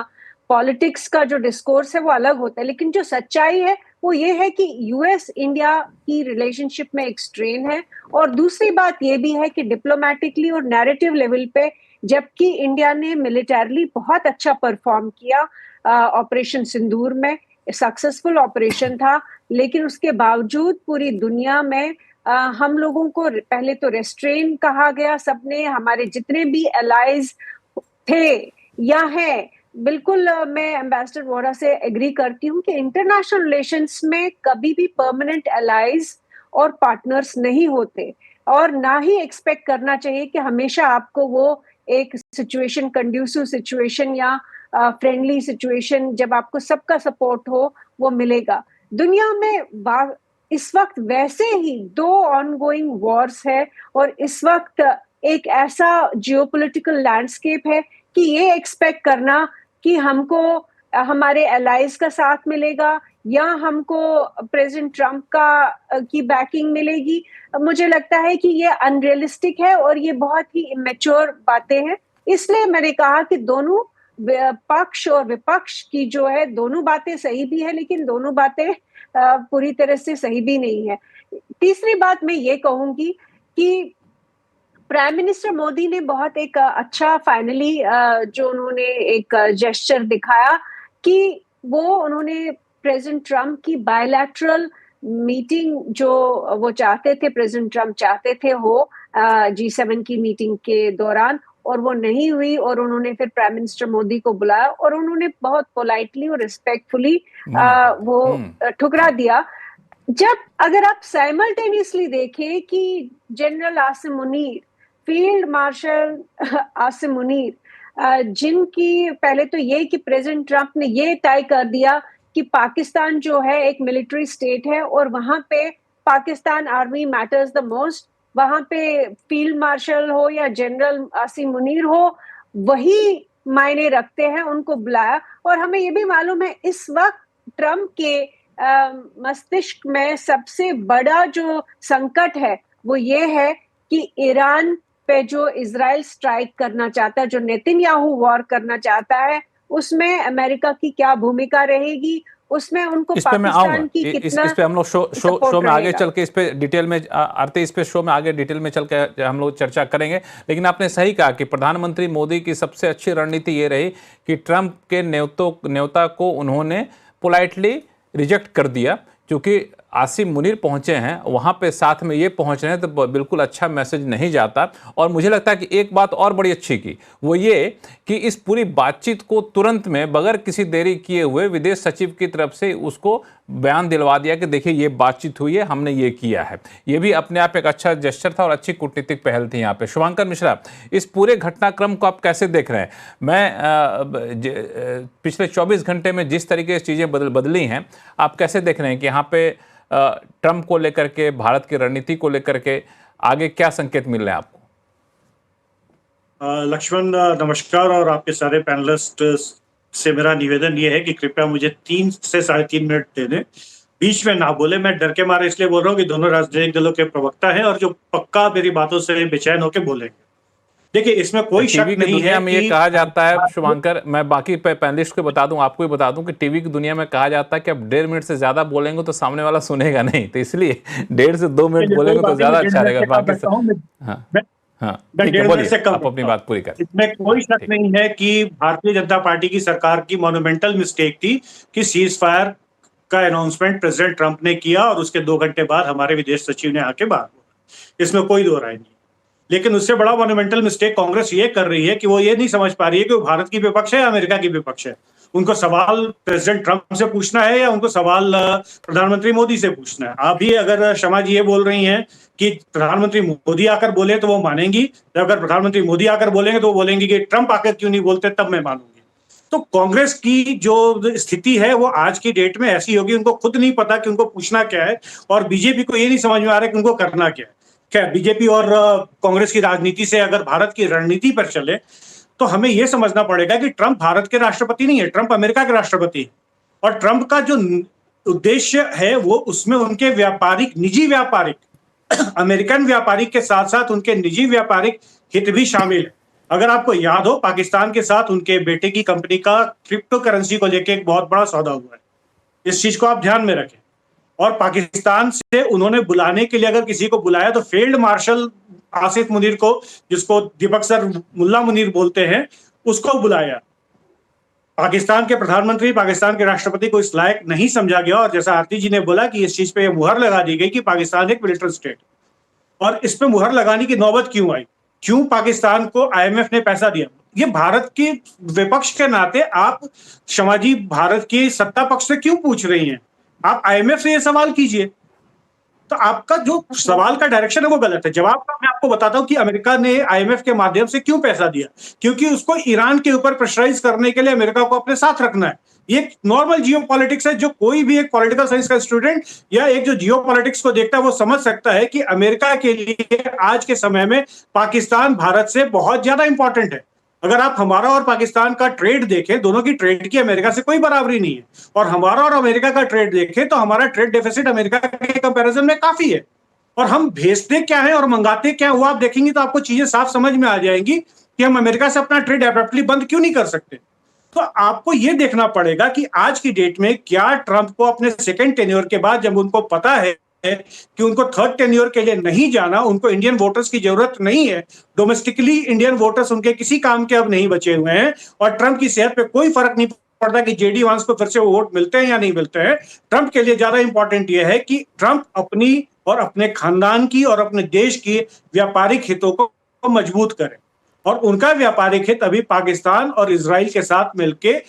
पॉलिटिक्स का जो डिस्कोर्स है वो अलग होता है, लेकिन जो सच्चाई है वो ये है कि यूएस इंडिया की रिलेशनशिप में एक स्ट्रेन है। और दूसरी बात ये भी है कि डिप्लोमेटिकली और नैरेटिव लेवल पे, जबकि इंडिया ने मिलिटरली बहुत अच्छा परफॉर्म किया ऑपरेशन सिंदूर में, सक्सेसफुल ऑपरेशन था, लेकिन उसके बावजूद पूरी दुनिया में हम लोगों को पहले तो रेस्ट्रेन कहा गया। सबने, हमारे जितने भी एलाइज थे या हैं, बिल्कुल मैं एम्बेसडर वोरा से एग्री करती हूँ कि इंटरनेशनल रिलेशंस में कभी भी परमानेंट एलाइज और पार्टनर्स नहीं होते, और ना ही एक्सपेक्ट करना चाहिए कि हमेशा आपको वो एक सिचुएशन, कंड्यूसिव सिचुएशन या फ्रेंडली सिचुएशन, जब आपको सबका सपोर्ट हो, वो मिलेगा। दुनिया में इस वक्त वैसे ही 2 ऑनगोइंग वॉर्स है, और इस वक्त एक ऐसा जियोपॉलिटिकल लैंडस्केप है कि ये एक्सपेक्ट करना कि हमको हमारे एलाइज का साथ मिलेगा या हमको प्रेसिडेंट ट्रम्प की बैकिंग मिलेगी, मुझे लगता है कि ये अनरियलिस्टिक है और ये बहुत ही इमेच्योर बातें हैं। इसलिए मैंने कहा कि दोनों पक्ष और विपक्ष की जो है, दोनों बातें सही भी है, लेकिन दोनों बातें पूरी तरह से सही भी नहीं है। तीसरी बात मैं ये कहूंगी कि प्राइम मिनिस्टर मोदी ने बहुत एक अच्छा फाइनली जो उन्होंने एक जेस्चर दिखाया कि उन्होंने प्रेसिडेंट ट्रम्प की बायलैटरल मीटिंग जो वो चाहते थे, प्रेसिडेंट ट्रम्प चाहते थे हो G7 की मीटिंग के दौरान, और वो नहीं हुई, और उन्होंने फिर प्राइम मिनिस्टर मोदी को बुलाया और उन्होंने बहुत पोलाइटली और रिस्पेक्टफुली वो ठुकरा दिया। जब अगर आप साइमल्टेनियसली देखें कि general Asim Munir, field marshal Asim Munir, जिनकी पहले तो ये कि प्रेसिडेंट ट्रंप ने ये तय कर दिया कि पाकिस्तान जो है एक मिलिट्री स्टेट है और वहां पे Pakistan army matters the most, वहां पे फील्ड मार्शल हो या जनरल आसिम मुनीर हो वही मायने रखते हैं, उनको बुलाया। और हमें ये भी मालूम है इस वक्त ट्रंप के मस्तिष्क में सबसे बड़ा जो संकट है वो ये है कि ईरान पे जो इजराइल स्ट्राइक करना चाहता है, जो नेतन्याहू वॉर करना चाहता है, उसमें अमेरिका की क्या भूमिका रहेगी, उसमें उनको इस पे मैं पाकिस्तान की कितना इस पे हम लोग शो में आगे चल के इस पे डिटेल में आरती इस पे शो में आगे डिटेल में चल के हम लोग चर्चा करेंगे। लेकिन आपने सही कहा कि प्रधानमंत्री मोदी की सबसे अच्छी रणनीति ये रही कि ट्रंप के न्योता को उन्होंने पोलाइटली रिजेक्ट कर दिया, क्योंकि आसिम मुनीर पहुंचे हैं वहां पे, साथ में ये पहुंच रहे हैं, तो बिल्कुल अच्छा मैसेज नहीं जाता। और मुझे लगता है कि एक बात और बड़ी अच्छी की वो ये कि इस पूरी बातचीत को तुरंत में बगैर किसी देरी किए हुए विदेश सचिव की तरफ से उसको बयान दिलवा दिया कि देखिए ये बातचीत हुई है, हमने ये किया है। ये भी अपने आप एक अच्छा जेस्चर था और अच्छी कूटनीतिक पहल थी यहाँ पे। शुभांकर मिश्रा, इस पूरे घटनाक्रम को आप कैसे देख रहे हैं? मैं पिछले 24 घंटे में जिस तरीके से चीज़ें बदली हैं, आप कैसे देख रहे हैं कि यहाँ पे ट्रंप को लेकर के, भारत की रणनीति को लेकर के आगे क्या संकेत मिल रहे हैं आपको? लक्ष्मण नमस्कार, और आपके सारे पैनलिस्ट से मेरा निवेदन ये है कि कृपया मुझे 3 से 3.5 मिनट दे दें, बीच में ना बोले। मैं डर के मारे इसलिए बोल रहा हूँ कि दोनों राजनीतिक दलों के प्रवक्ता हैं और जो पक्का मेरी बातों से बेचैन होकर बोलेंगे। देखिए, इसमें कोई शक नहीं है में ये कहा जाता है, शुभांकर, मैं बाकी पैनलिस्ट को बता दूं, आपको भी बता दूं कि टीवी की दुनिया में कहा जाता है कि अब 1.5 मिनट से ज्यादा बोलेंगे तो सामने वाला सुनेगा नहीं, तो इसलिए 1.5 से 2 मिनट बोलेंगे तो ज्यादा अच्छा रहेगा। बाकी आप अपनी बात पूरी करें। इसमें कोई शक नहीं है कि भारतीय जनता पार्टी की सरकार की मोन्यूमेंटल मिस्टेक थी कि सीज फायर का अनाउंसमेंट प्रेसिडेंट ट्रंप ने किया और उसके 2 घंटे बाद हमारे विदेश सचिव ने आके बात बोला। इसमें कोई दो राय नहीं। लेकिन उससे बड़ा मोन्यूमेंटल मिस्टेक कांग्रेस ये कर रही है कि वो ये नहीं समझ पा रही है कि वो भारत की विपक्ष है या अमेरिका की विपक्ष है। उनको सवाल प्रेसिडेंट ट्रंप से पूछना है या उनको सवाल प्रधानमंत्री मोदी से पूछना है। आप भी अगर शमा जी ये बोल रही हैं कि प्रधानमंत्री मोदी आकर बोले तो वो मानेंगी, अगर प्रधानमंत्री मोदी आकर बोलेंगे तो वो बोलेंगी कि ट्रंप आकर क्यों नहीं बोलते, तब मैं मानूंगी। तो कांग्रेस की जो स्थिति है वो आज की डेट में ऐसी होगी, उनको खुद नहीं पता कि उनको पूछना क्या है, और बीजेपी को ये नहीं समझ में आ रहा है कि उनको करना क्या है। क्या बीजेपी और कांग्रेस की राजनीति से अगर भारत की रणनीति पर चले तो हमें यह समझना पड़ेगा कि ट्रंप भारत के राष्ट्रपति नहीं है, ट्रंप अमेरिका के राष्ट्रपति है। और ट्रंप का जो उद्देश्य है वो उसमें उनके व्यापारिक, निजी व्यापारिक अमेरिकन व्यापारिक के साथ साथ उनके निजी व्यापारिक हित भी शामिल है। अगर आपको याद हो, पाकिस्तान के साथ उनके बेटे की कंपनी का क्रिप्टो करेंसी को लेकर एक बहुत बड़ा सौदा हुआ है। इस चीज को आप ध्यान में रखें। और पाकिस्तान से उन्होंने बुलाने के लिए अगर किसी को बुलाया तो फील्ड मार्शल आसिफ मुनीर को, जिसको दीपक सर मुल्ला मुनीर बोलते हैं, उसको बुलाया। पाकिस्तान के प्रधानमंत्री, पाकिस्तान के राष्ट्रपति को इस लायक नहीं समझा गया। और जैसा आरती जी ने बोला कि इस चीज पे मुहर लगा दी गई कि पाकिस्तान एक मिलिट्री स्टेट, और इस पे मुहर लगाने की नौबत क्यों आई? क्यों पाकिस्तान को IMF ने पैसा दिया? ये भारत के विपक्ष के नाते आप शमा जी भारत के सत्ता पक्ष से क्यों पूछ रही हैं? आप IMF से ये सवाल कीजिए। तो आपका जो सवाल का डायरेक्शन है वो गलत है। जवाब मैं आपको बताता हूं कि अमेरिका ने IMF के माध्यम से क्यों पैसा दिया। क्योंकि उसको ईरान के ऊपर प्रेशराइज करने के लिए अमेरिका को अपने साथ रखना है। ये नॉर्मल जियो पॉलिटिक्स है, जो कोई भी एक पॉलिटिकल साइंस का स्टूडेंट या एक जो जियो पॉलिटिक्स को देखता है वो समझ सकता है कि अमेरिका के लिए आज के समय में पाकिस्तान भारत से बहुत ज्यादा इंपॉर्टेंट है। अगर आप हमारा और पाकिस्तान का ट्रेड देखें, दोनों की ट्रेड की अमेरिका से कोई बराबरी नहीं है। और हमारा और अमेरिका का ट्रेड देखें तो हमारा ट्रेड डेफिसिट अमेरिका के कंपैरिजन में काफी है। और हम भेजते क्या है और मंगाते क्या है वो आप देखेंगे तो आपको चीजें साफ समझ में आ जाएंगी कि हम अमेरिका से अपना ट्रेड एब्रप्टली बंद क्यों नहीं कर सकते। तो आपको यह देखना पड़ेगा कि आज की डेट में क्या ट्रंप को अपने सेकेंड टेन्योर के बाद, जब उनको पता है कि उनको थर्ड टेन्योर के लिए नहीं जाना, उनको इंडियन वोटर्स की जरूरत नहीं है, डोमेस्टिकली इंडियन वोटर्स उनके किसी काम के अब नहीं बचे हुए हैं, और ट्रंप की सेहत पे कोई फर्क नहीं पड़ता कि JD वांस को फिर से वो वोट मिलते हैं या नहीं मिलते हैं। ट्रंप के लिए ज्यादा इंपॉर्टेंट यह है कि ट्रंप अपनी और अपने खानदान की और अपने देश की व्यापारिक हितों को मजबूत करें। और उनका व्यापारिक हित अभी पाकिस्तान और इजराइल के साथ मिलकर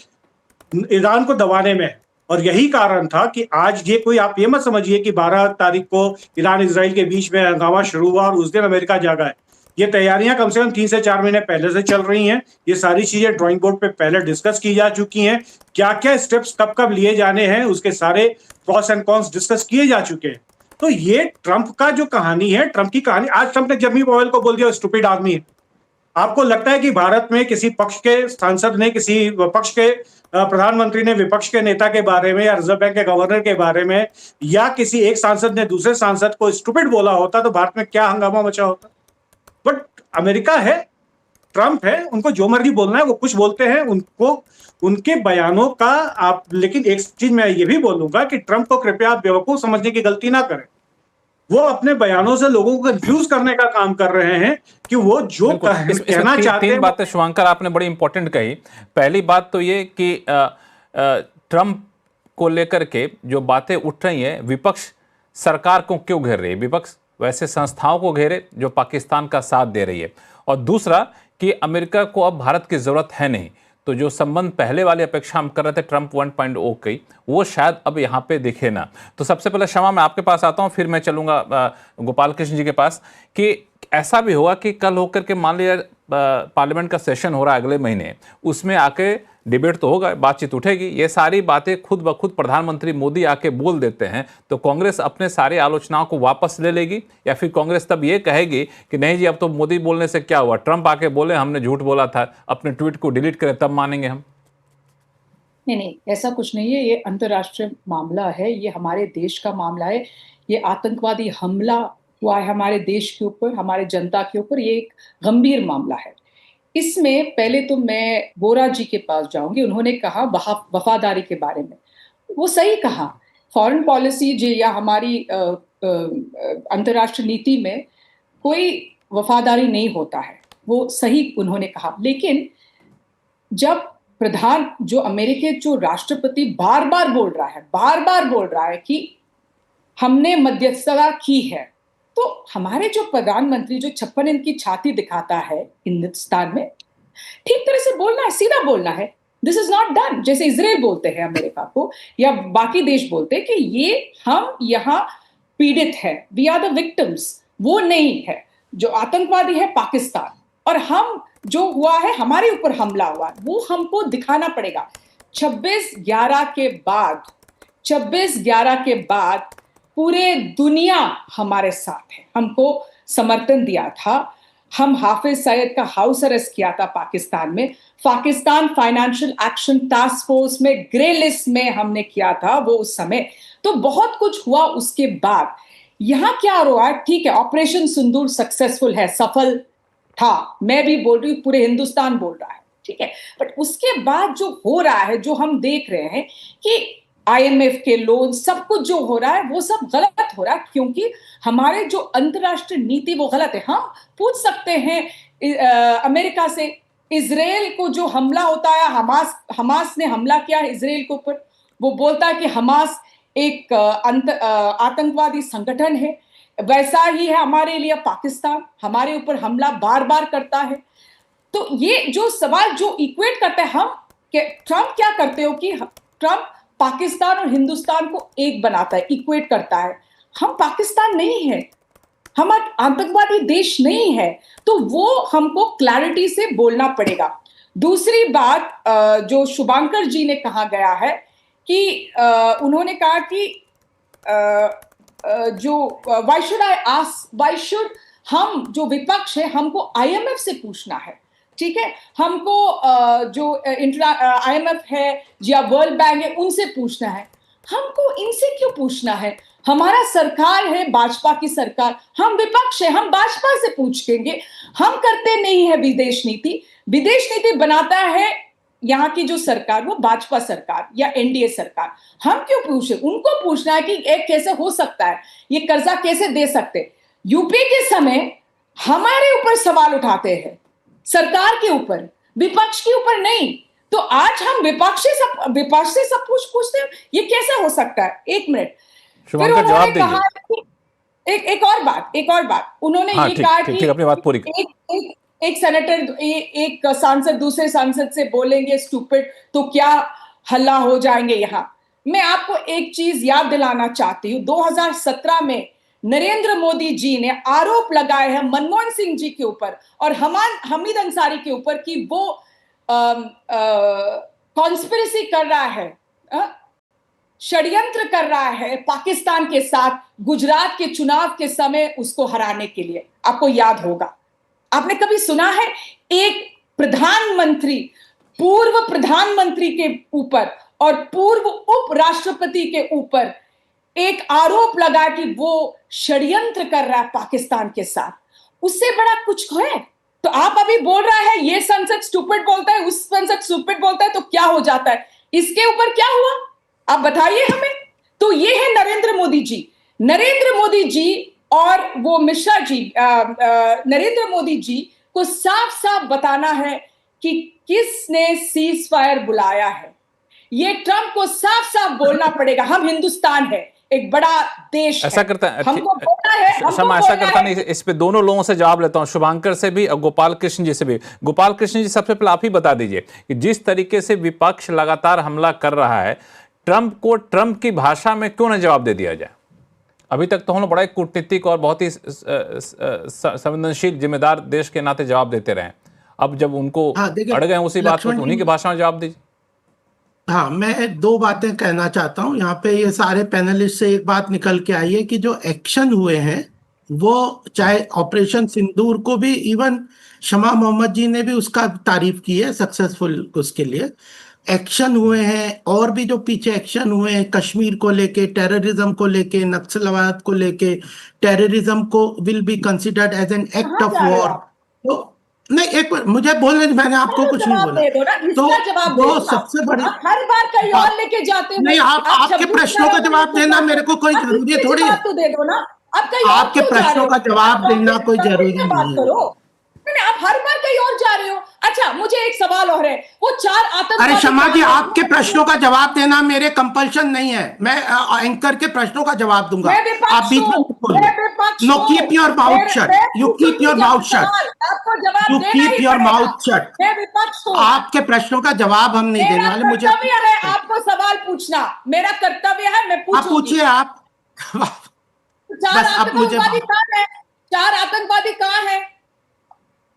ईरान को दबाने में है। और यही कारण था कि आज ये कोई, आप ये मत समझिए कि 12 तारीख को ईरान इजराइल के बीच में हंगामा शुरू हुआ और उस दिन अमेरिका जागा है। ये तैयारियां कम से कम 3 से 4 महीने पहले से चल रही हैं। ये सारी चीजें ड्राइंग बोर्ड पे पहले डिस्कस की जा चुकी हैं। क्या क्या स्टेप्स कब कब लिए जाने हैं उसके सारे प्रॉस एंड कॉन्स डिस्कस किए जा चुके हैं। तो ये ट्रंप का जो कहानी है, ट्रंप की कहानी, आज ट्रंप ने जर्मी पॉवेल को बोल दिया स्टूपिड आदमी है। आपको लगता है कि भारत में किसी पक्ष के सांसद ने, किसी पक्ष के प्रधानमंत्री ने विपक्ष के नेता के बारे में या रिजर्व बैंक के गवर्नर के बारे में या किसी एक सांसद ने दूसरे सांसद को स्टूपिड बोला होता तो भारत में क्या हंगामा मचा होता? बट अमेरिका है, ट्रंप है, उनको जो मर्जी बोलना है वो कुछ बोलते हैं, उनको उनके बयानों का आप, लेकिन एक चीज मैं ये भी बोलूंगा कि ट्रंप को कृपया आप बेवकूफ समझने की गलती ना करें। वो अपने बयानों से लोगों को कंफ्यूज करने का काम कर रहे हैं कि वो जो कहना चाहते हैं। तीन बातें शुभांकर आपने बड़ी इंपॉर्टेंट कही। पहली बात तो ये कि ट्रंप को लेकर के जो बातें उठ रही हैं, विपक्ष सरकार को क्यों घेर रही है? विपक्ष वैसे संस्थाओं को घेरे जो पाकिस्तान का साथ दे रही है। और दूसरा कि अमेरिका को अब भारत की जरूरत है नहीं, तो जो संबंध पहले वाली अपेक्षा हम कर रहे थे ट्रंप 1.0 की, वो शायद अब यहाँ पे दिखे ना। तो सबसे पहले क्षमा मैं आपके पास आता हूँ, फिर मैं चलूँगा गोपाल कृष्ण जी के पास, कि ऐसा भी होगा कि कल होकर के मान लिया पार्लियामेंट का सेशन हो रहा है अगले महीने, उसमें आके डिबेट तो होगा, बातचीत उठेगी, ये सारी बातें खुद ब खुद प्रधानमंत्री मोदी आके बोल देते हैं, तो कांग्रेस अपने सारे आलोचनाओं को वापस ले लेगी, या फिर कांग्रेस तब ये कहेगी कि नहीं जी अब तो मोदी बोलने से क्या हुआ, ट्रंप आके बोले हमने झूठ बोला था, अपने ट्वीट को डिलीट करें तब मानेंगे हम? नहीं, ऐसा कुछ नहीं है। ये अंतर्राष्ट्रीय मामला है, ये हमारे देश का मामला है। ये आतंकवादी हमला हुआ है हमारे देश के ऊपर, हमारे जनता के ऊपर, ये एक गंभीर मामला है। इसमें पहले तो मैं बोरा जी के पास जाऊंगी। उन्होंने कहा वफादारी के बारे में, वो सही कहा। फॉरेन पॉलिसी जो या हमारी अंतर्राष्ट्रीय नीति में कोई वफादारी नहीं होता है, वो सही उन्होंने कहा। लेकिन जब जो अमेरिका जो राष्ट्रपति बार बार बोल रहा है कि हमने मध्यस्थता की है, तो हमारे जो प्रधानमंत्री जो 56 इंच की छाती दिखाता है हिंदुस्तान में, ठीक तरह से बोलना है, सीधा बोलना है, दिस इज नॉट डन। जैसे इजराइल बोलते हैं अमेरिका को या बाकी देश बोलते हैं कि ये हम यहाँ पीड़ित है, वी आर द विक्टिम्स। वो नहीं है, जो आतंकवादी है पाकिस्तान, और हम जो हुआ है हमारे ऊपर हमला हुआ है, वो हमको दिखाना पड़ेगा। 26/11 के बाद पूरे दुनिया हमारे साथ है, हमको समर्थन दिया था। हम हाफिज सईद का हाउस अरेस्ट किया था पाकिस्तान में, Pakistan financial action task force में ग्रे लिस्ट में हमने किया था वो उस समय। तो बहुत कुछ हुआ उसके बाद। यहां क्या हुआ है, ठीक है, ऑपरेशन सिंदूर सक्सेसफुल है, सफल था, मैं भी बोल रही हूँ, पूरे हिंदुस्तान बोल रहा है, ठीक है। बट उसके बाद जो हो रहा है, जो हम देख रहे हैं कि IMF के लोन, सब कुछ जो हो रहा है वो सब गलत हो रहा है, क्योंकि हमारे जो अंतरराष्ट्रीय नीति वो गलत है। हम पूछ सकते हैं अमेरिका से, इजराइल को जो हमला होता है, हमास ने हमला किया इजराइल के ऊपर, वो बोलता है कि हमास एक आतंकवादी संगठन है। वैसा ही है हमारे लिए पाकिस्तान, हमारे ऊपर हमला बार बार करता है। तो ये जो सवाल जो इक्वेट करते हैं हम, ट्रंप क्या करते हो कि ट्रंप पाकिस्तान और हिंदुस्तान को एक बनाता है, इक्वेट करता है। हम पाकिस्तान नहीं है, हम आतंकवादी देश नहीं है, तो वो हमको क्लैरिटी से बोलना पड़ेगा। दूसरी बात जो शुभांकर जी ने कहा गया है कि उन्होंने कहा कि जो वाई शुड हम जो विपक्ष है हमको IMF से पूछना है, ठीक है, हमको जो IMF है या वर्ल्ड बैंक है उनसे पूछना है, हमको इनसे क्यों पूछना है? हमारा सरकार है, भाजपा की सरकार, हम विपक्ष है, हम भाजपा से पूछेंगे। हम करते नहीं है विदेश नीति बनाता है यहाँ की जो सरकार, वो भाजपा सरकार या NDA सरकार। हम क्यों पूछे? उनको पूछना है कि एक कैसे हो सकता है, ये कर्जा कैसे दे सकते। यूपी के समय हमारे ऊपर सवाल उठाते हैं, सरकार के ऊपर, विपक्ष के ऊपर नहीं। तो आज हम विपक्ष से सब कुछ पूछते हैं, ये कैसे हो सकता है? एक मिनट, फिर उन्होंने कहा एक और बात उन्होंने ये कहा कि एक सेनेटर एक सांसद दूसरे सांसद से बोलेंगे स्टूपिड तो क्या हल्ला हो जाएंगे यहाँ। मैं आपको एक चीज याद दिलाना चाहती हूँ, 2017 में नरेंद्र मोदी जी ने आरोप लगाए हैं मनमोहन सिंह जी के ऊपर और हमीद अंसारी के ऊपर कि वो कॉन्स्पिरेसी कर रहा है, षड्यंत्र कर रहा है पाकिस्तान के साथ गुजरात के चुनाव के समय उसको हराने के लिए। आपको याद होगा, आपने कभी सुना है एक प्रधानमंत्री पूर्व प्रधानमंत्री के ऊपर और पूर्व उपराष्ट्रपति के ऊपर एक आरोप लगा कि वो षड्यंत्र कर रहा है पाकिस्तान के साथ? उससे बड़ा कुछ है? तो आप अभी बोल रहा है ये संसद स्टूपिड बोलता है, उस संसद स्टूपिड बोलता है, तो क्या हो जाता है? इसके ऊपर क्या हुआ आप बताइए हमें। तो ये है नरेंद्र मोदी जी। नरेंद्र मोदी जी और वो मिश्रा जी, नरेंद्र मोदी जी को साफ साफ बताना है कि किसने सीज फायर बुलाया है। ये ट्रंप को साफ साफ बोलना पड़ेगा। हम हिंदुस्तान है, एक बड़ा देश ऐसा करता है, हमको बोलना है, शमा ऐसा करता नहीं। इस पे दोनों लोगों से जवाब लेता हूं, शुभांकर से भी और गोपाल कृष्ण जी से भी। गोपाल कृष्ण जी, सबसे पहले आप ही बता दीजिए कि जिस तरीके से विपक्ष लगातार हमला कर रहा है, ट्रंप को ट्रंप की भाषा में क्यों न जवाब दे दिया जाए? अभी तक तो हम लोग बड़ा कूटनीतिक और बहुत ही संवेदनशील जिम्मेदार देश के नाते जवाब देते रहे। अब जब उनको अड़ गए उसी बात को, तो उन्हीं की भाषा में जवाब दीजिए। हाँ, मैं दो बातें कहना चाहता हूँ यहाँ पे। ये सारे पैनलिस्ट से एक बात निकल के आई है कि जो एक्शन हुए हैं वो, चाहे ऑपरेशन सिंदूर को भी इवन शमा मोहम्मद जी ने भी उसका तारीफ की है, सक्सेसफुल उसके लिए एक्शन हुए हैं। और भी जो पीछे एक्शन हुए हैं कश्मीर को लेके, टेररिज्म को लेके, नक्सलवाद को लेके, टेररिज्म को will be considered as an act of war. तो नहीं, एक मुझे बोलने, मैंने आपको कुछ नहीं बोला। तो वो सबसे बड़ी, हर बार कहीं और लेके जाते हैं। नहीं, आपके प्रश्नों का जवाब देना मेरे को कोई जरूरी थोड़ी है। तो दे दो ना, आपके प्रश्नों का जवाब देना कोई जरूरी नहीं है। आप हर बार कहीं और जा रहे हो। अच्छा, मुझे एक सवाल और है, वो 4 आतंकवादी। अरे शमा जी, आपके प्रश्नों का जवाब देना मेरे कंपल्शन नहीं है। मैं एंकर के प्रश्नों का जवाब दूंगा। आप बीच में बोलिए। No, keep your mouth shut. You keep your mouth shut. You keep your mouth shut. आपके प्रश्नों का जवाब हम नहीं देने वाले। मुझे आपको सवाल पूछना मेरा कर्तव्य है, मैं पूछूंगी। आप पूछिए। आप 4 आतंकवादी कहाँ है?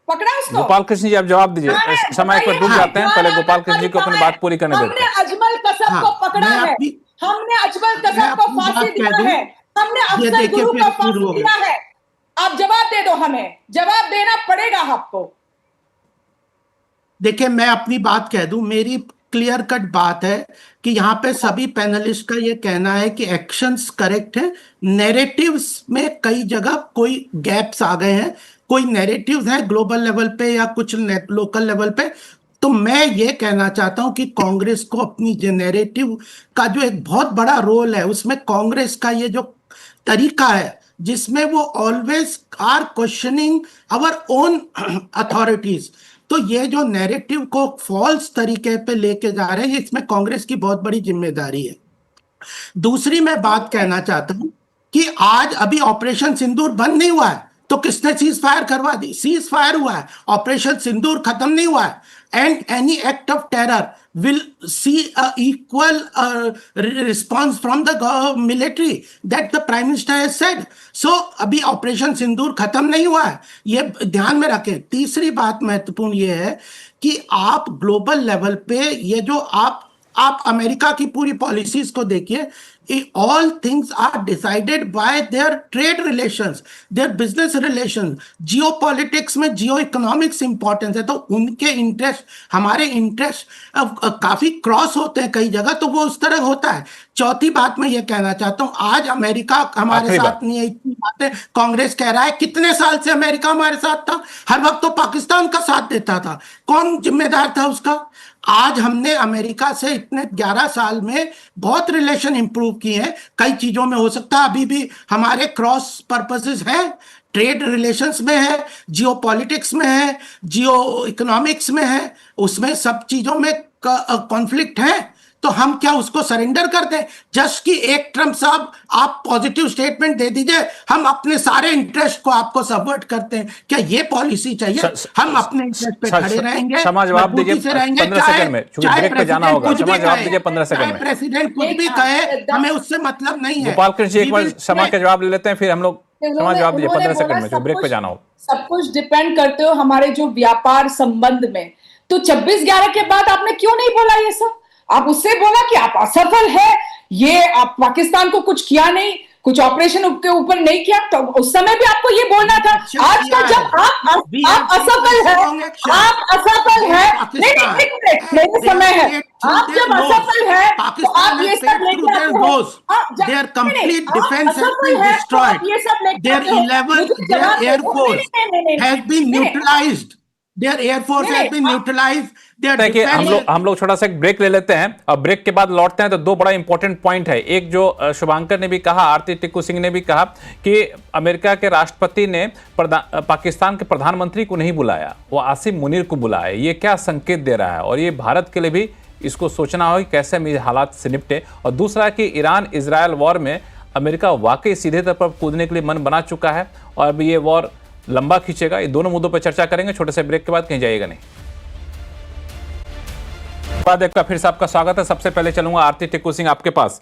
पकड़ा उसको? गोपाल कृष्ण जी, आप जवाब दीजिए। समय पर डूब जाते हैं, पहले गोपाल कृष्ण जी को अपनी बात पूरी करने देते हैं। हमने अजमल कसब को पकड़ा है, हमने अजमल कसब को फांसी दिया है, हमने अफजल गुरु को फांसी दिया है। आप जवाब दे दो, हमें जवाब देना पड़ेगा आपको। देखिए, मैं अपनी बात कह दूं, मेरी क्लियर कट बात है कि यहाँ पे सभी पैनलिस्ट का ये कहना है कि एक्शंस करेक्ट है, नैरेटिव्स में कई जगह कोई गैप्स आ गए हैं, कोई नैरेटिव्स हैं ग्लोबल लेवल पे या कुछ लोकल लेवल पे। तो मैं ये कहना चाहता हूं कि कांग्रेस को अपनी नैरेटिव का जो एक बहुत बड़ा रोल है, उसमें कांग्रेस का ये जो तरीका है जिसमें वो always are questioning our own authorities, तो ये जो नैरेटिव को फॉल्स तरीके पे लेके जा रहे हैं, इसमें कांग्रेस की बहुत बड़ी जिम्मेदारी है। दूसरी मैं बात कहना चाहता हूं कि आज अभी ऑपरेशन सिंदूर बंद नहीं हुआ है, तो किसने सीज फायर करवा दी? सीज फायर हुआ है, ऑपरेशन सिंदूर खत्म नहीं हुआ है। And any act of terror will see a equal response from the military that the prime minister has said. So अभी ऑपरेशन सिंदूर खत्म नहीं हुआ है, ये ध्यान में रखें। तीसरी बात महत्वपूर्ण ये है कि आप ग्लोबल लेवल पे ये जो आप अमेरिका की पूरी पॉलिसीज को देखिए, all things are decided by their trade relations, their business relations. Geopolitics में जियो इकोनॉमिक्स इंपॉर्टेंस है, तो उनके इंटरेस्ट हमारे इंटरेस्ट काफी क्रॉस होते हैं कई जगह, तो वो उस तरह होता है। चौथी बात मैं ये कहना चाहता हूँ, आज अमेरिका हमारे साथ नहीं है, इतनी बातें कांग्रेस कह रहा है। कितने साल से अमेरिका हमारे साथ था? हर वक्त तो पाकिस्तान का साथ देता था। कौन जिम्मेदार था उसका? आज हमने अमेरिका से इतने 11 साल में बहुत रिलेशन इंप्रूव किए हैं। कई चीजों में हो सकता है अभी भी हमारे क्रॉस पर्पसेस हैं, ट्रेड रिलेशंस में है, जियोपॉलिटिक्स में है, जियो इकोनॉमिक्स में है, उसमें सब चीजों में कॉन्फ्लिक्ट है। तो हम क्या उसको सरेंडर कर दें? जस्ट कि एक ट्रम्प साहब आप पॉजिटिव स्टेटमेंट दे दीजिए, हम अपने सारे इंटरेस्ट को आपको सबवर्ट करते हैं, क्या ये पॉलिसी चाहिए? हम अपने इंटरेस्ट पे खड़े रहेंगे, क्षमा जवाब दीजिए 15 सेकंड में, क्योंकि ब्रेक पे जाना होगा। क्षमा जवाब दीजिए 15 सेकंड में। प्रेसिडेंट कुछ भी कहे, हमें उससे मतलब नहीं है। गोपाल कृष्ण जी एक बार क्षमा के जवाब ले लेते हैं, फिर हम लोग क्षमा जवाब दीजिए 15 सेकंड में, ब्रेक पे जाना हो। सब कुछ डिपेंड करते हो हमारे जो व्यापार संबंध में। तो 26/11 के बाद आपने क्यों नहीं बोला ये सब? आप उससे बोला कि आप असफल है, ये आप पाकिस्तान को कुछ किया नहीं, कुछ ऑपरेशन के ऊपर नहीं किया, तो उस समय भी आपको ये बोलना था। आज का जब आप असफल है, आप असफल है, नहीं समय है, आप जब असफल है तो आप ये सब लेके आते हो। Their complete defense has been destroyed. Their 11th, their air force has been neutralized. Their air force has been neutralized. देखिए हम लोग छोटा सा एक ब्रेक ले लेते हैं और ब्रेक के बाद लौटते हैं। तो दो बड़ा इंपॉर्टेंट पॉइंट है। एक जो शुभांकर ने भी कहा, आरती टिक्कू सिंह ने भी कहा कि अमेरिका के राष्ट्रपति ने पाकिस्तान के प्रधानमंत्री को नहीं बुलाया, वो आसिम मुनीर को बुलाया। ये क्या संकेत दे रहा है? और ये भारत के लिए भी इसको सोचना हो कि कैसे हम इस हालात से निपटे। और दूसरा कि ईरान इजरायल वॉर में अमेरिका वाकई सीधे तौर पर कूदने के लिए मन बना चुका है और अब ये वॉर लंबा खींचेगा। ये दोनों मुद्दों पर चर्चा करेंगे छोटे से ब्रेक के बाद, कहीं जाइएगा नहीं। बाद एक बार फिर से आपका स्वागत है। सबसे पहले चलूंगा आरती टिक्कू सिंह आपके पास।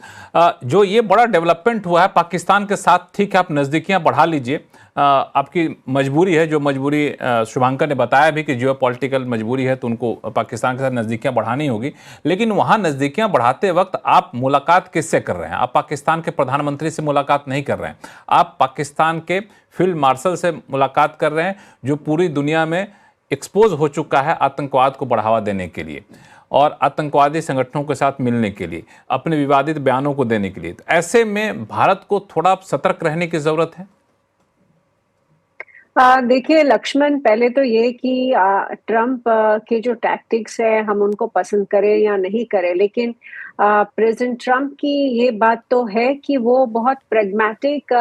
जो ये बड़ा डेवलपमेंट हुआ है पाकिस्तान के साथ, ठीक है आप नज़दीकियां बढ़ा लीजिए, आपकी मजबूरी है, जो मजबूरी शुभांकर ने बताया भी कि जियो पॉलिटिकल मजबूरी है, तो उनको पाकिस्तान के साथ नज़दीकियां बढ़ानी होगी। लेकिन वहाँ नज़दीकियां बढ़ाते वक्त आप मुलाकात किससे कर रहे हैं? आप पाकिस्तान के प्रधानमंत्री से मुलाकात नहीं कर रहे हैं, आप पाकिस्तान के फील्ड मार्शल से मुलाकात कर रहे हैं, जो पूरी दुनिया में एक्सपोज हो चुका है आतंकवाद को बढ़ावा देने के लिए और आतंकवादी संगठनों के साथ मिलने के लिए, अपने विवादित बयानों को देने के लिए। तो ऐसे में भारत को थोड़ा सतर्क रहने की जरूरत है। देखिए लक्ष्मण, पहले तो ये कि ट्रम्प के जो टैक्टिक्स है हम उनको पसंद करें या नहीं करें, लेकिन प्रेसिडेंट ट्रम्प की ये बात तो है कि वो बहुत प्रैग्मेटिक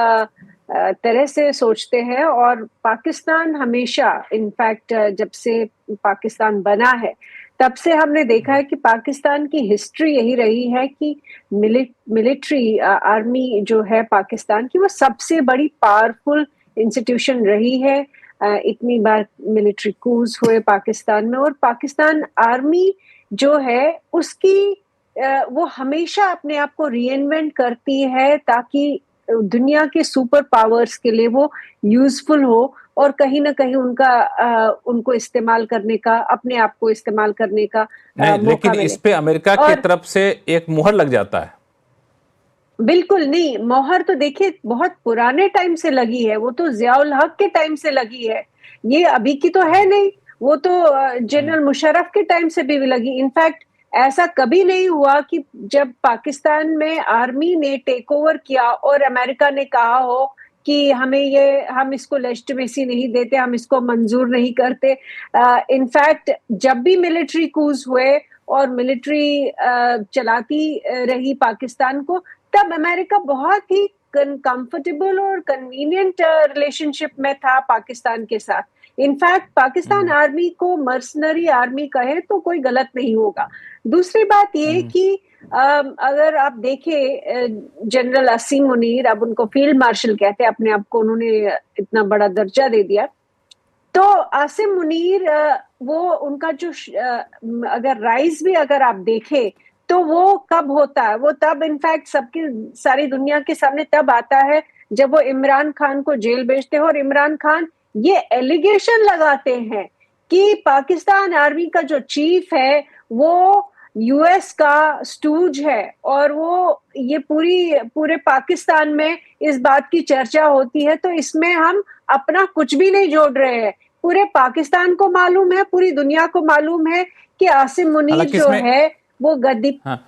तरह से सोचते हैं। और पाकिस्तान हमेशा, इनफैक्ट जब से पाकिस्तान बना है तब से हमने देखा है कि पाकिस्तान की हिस्ट्री यही रही है कि मिलिट्री आर्मी जो है पाकिस्तान की, वो सबसे बड़ी पावरफुल इंस्टीट्यूशन रही है। इतनी बार मिलिट्री कूज हुए पाकिस्तान में, और पाकिस्तान आर्मी जो है उसकी वो हमेशा अपने आप को रीइन्वेंट करती है ताकि दुनिया के सुपर पावर्स के लिए वो यूजफुल हो और कहीं ना कहीं उनको इस्तेमाल करने का, अपने आप को इस्तेमाल करने का नहीं, लेकिन इस पे अमेरिका की तरफ से एक मुहर लग जाता है। बिल्कुल नहीं, मोहर तो देखिए बहुत पुराने टाइम से लगी है, वो तो ज़ियाउल हक के टाइम से लगी है, ये अभी की तो है नहीं। वो तो जनरल मुशर्रफ के टाइम से भी लगी। इनफैक्ट ऐसा कभी नहीं हुआ कि जब पाकिस्तान में आर्मी ने टेक ओवर किया और अमेरिका ने कहा हो कि हम इसको लेजिटिमेसी नहीं देते, हम इसको मंजूर नहीं करते। इनफैक्ट जब भी मिलिट्री कूज हुए और मिलिट्री चलाती रही पाकिस्तान को, तब अमेरिका बहुत ही कंफर्टेबल और कन्वीनियंट रिलेशनशिप में था पाकिस्तान के साथ। इनफैक्ट पाकिस्तान आर्मी को मर्सनरी आर्मी कहे तो कोई गलत नहीं होगा। दूसरी बात ये कि अगर आप देखें जनरल आसिम मुनीर, अब उनको फील्ड मार्शल कहते हैं अपने आप को, उन्होंने इतना बड़ा दर्जा दे दिया। तो आसिम मुनीर वो उनका जो अगर राइज भी अगर आप देखें तो वो कब होता है, वो तब इनफैक्ट सबकी सारी दुनिया के सामने तब आता है जब वो इमरान खान को जेल भेजते हैं और इमरान खान ये एलिगेशन लगाते हैं कि पाकिस्तान आर्मी का जो चीफ है वो यूएस का स्टूज है, और वो ये पूरे पाकिस्तान में इस बात की चर्चा होती है। तो इसमें हम अपना कुछ भी नहीं जोड़ रहे हैं, पूरे पाकिस्तान को मालूम है, पूरी दुनिया को मालूम है कि आसिम मुनीर जो है वो गद्दी। हाँ।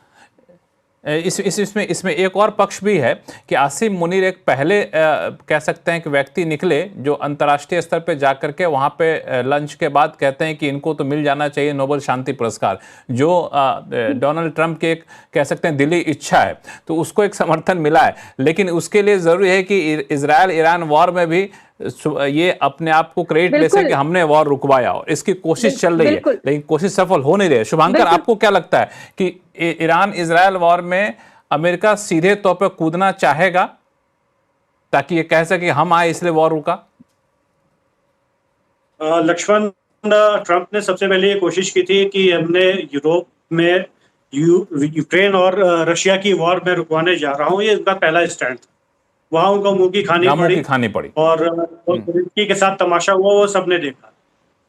इसमें एक और पक्ष भी है कि आसिम मुनीर एक पहले कह सकते हैं कि व्यक्ति निकले जो अंतर्राष्ट्रीय स्तर पे जाकर के वहाँ पे लंच के बाद कहते हैं कि इनको तो मिल जाना चाहिए नोबेल शांति पुरस्कार, जो डोनाल्ड ट्रंप की एक कह सकते हैं दिली इच्छा है, तो उसको एक समर्थन मिला है। लेकिन उसके लिए ज़रूरी है कि इजराइल ईरान वॉर में भी ये अपने आप को क्रेडिट ले सके कि हमने वॉर रुकवाया, और इसकी कोशिश चल रही है लेकिन कोशिश सफल हो नहीं रही है। शुभांकर, आपको क्या लगता है कि ईरान इजराइल वॉर में अमेरिका सीधे तौर पर कूदना चाहेगा ताकि ये कह सके हम आए इसलिए वॉर रुका? लक्ष्मण, ट्रंप ने सबसे पहले ये कोशिश की थी कि हमने यूरोप में यूक्रेन और रशिया की वॉर में रुकवाने जा रहा हूं, ये उनका पहला स्टैंड था। वहां उनको मुंह की खानी पड़ी और तुर्की के साथ तमाशा हुआ, वो सबने देखा।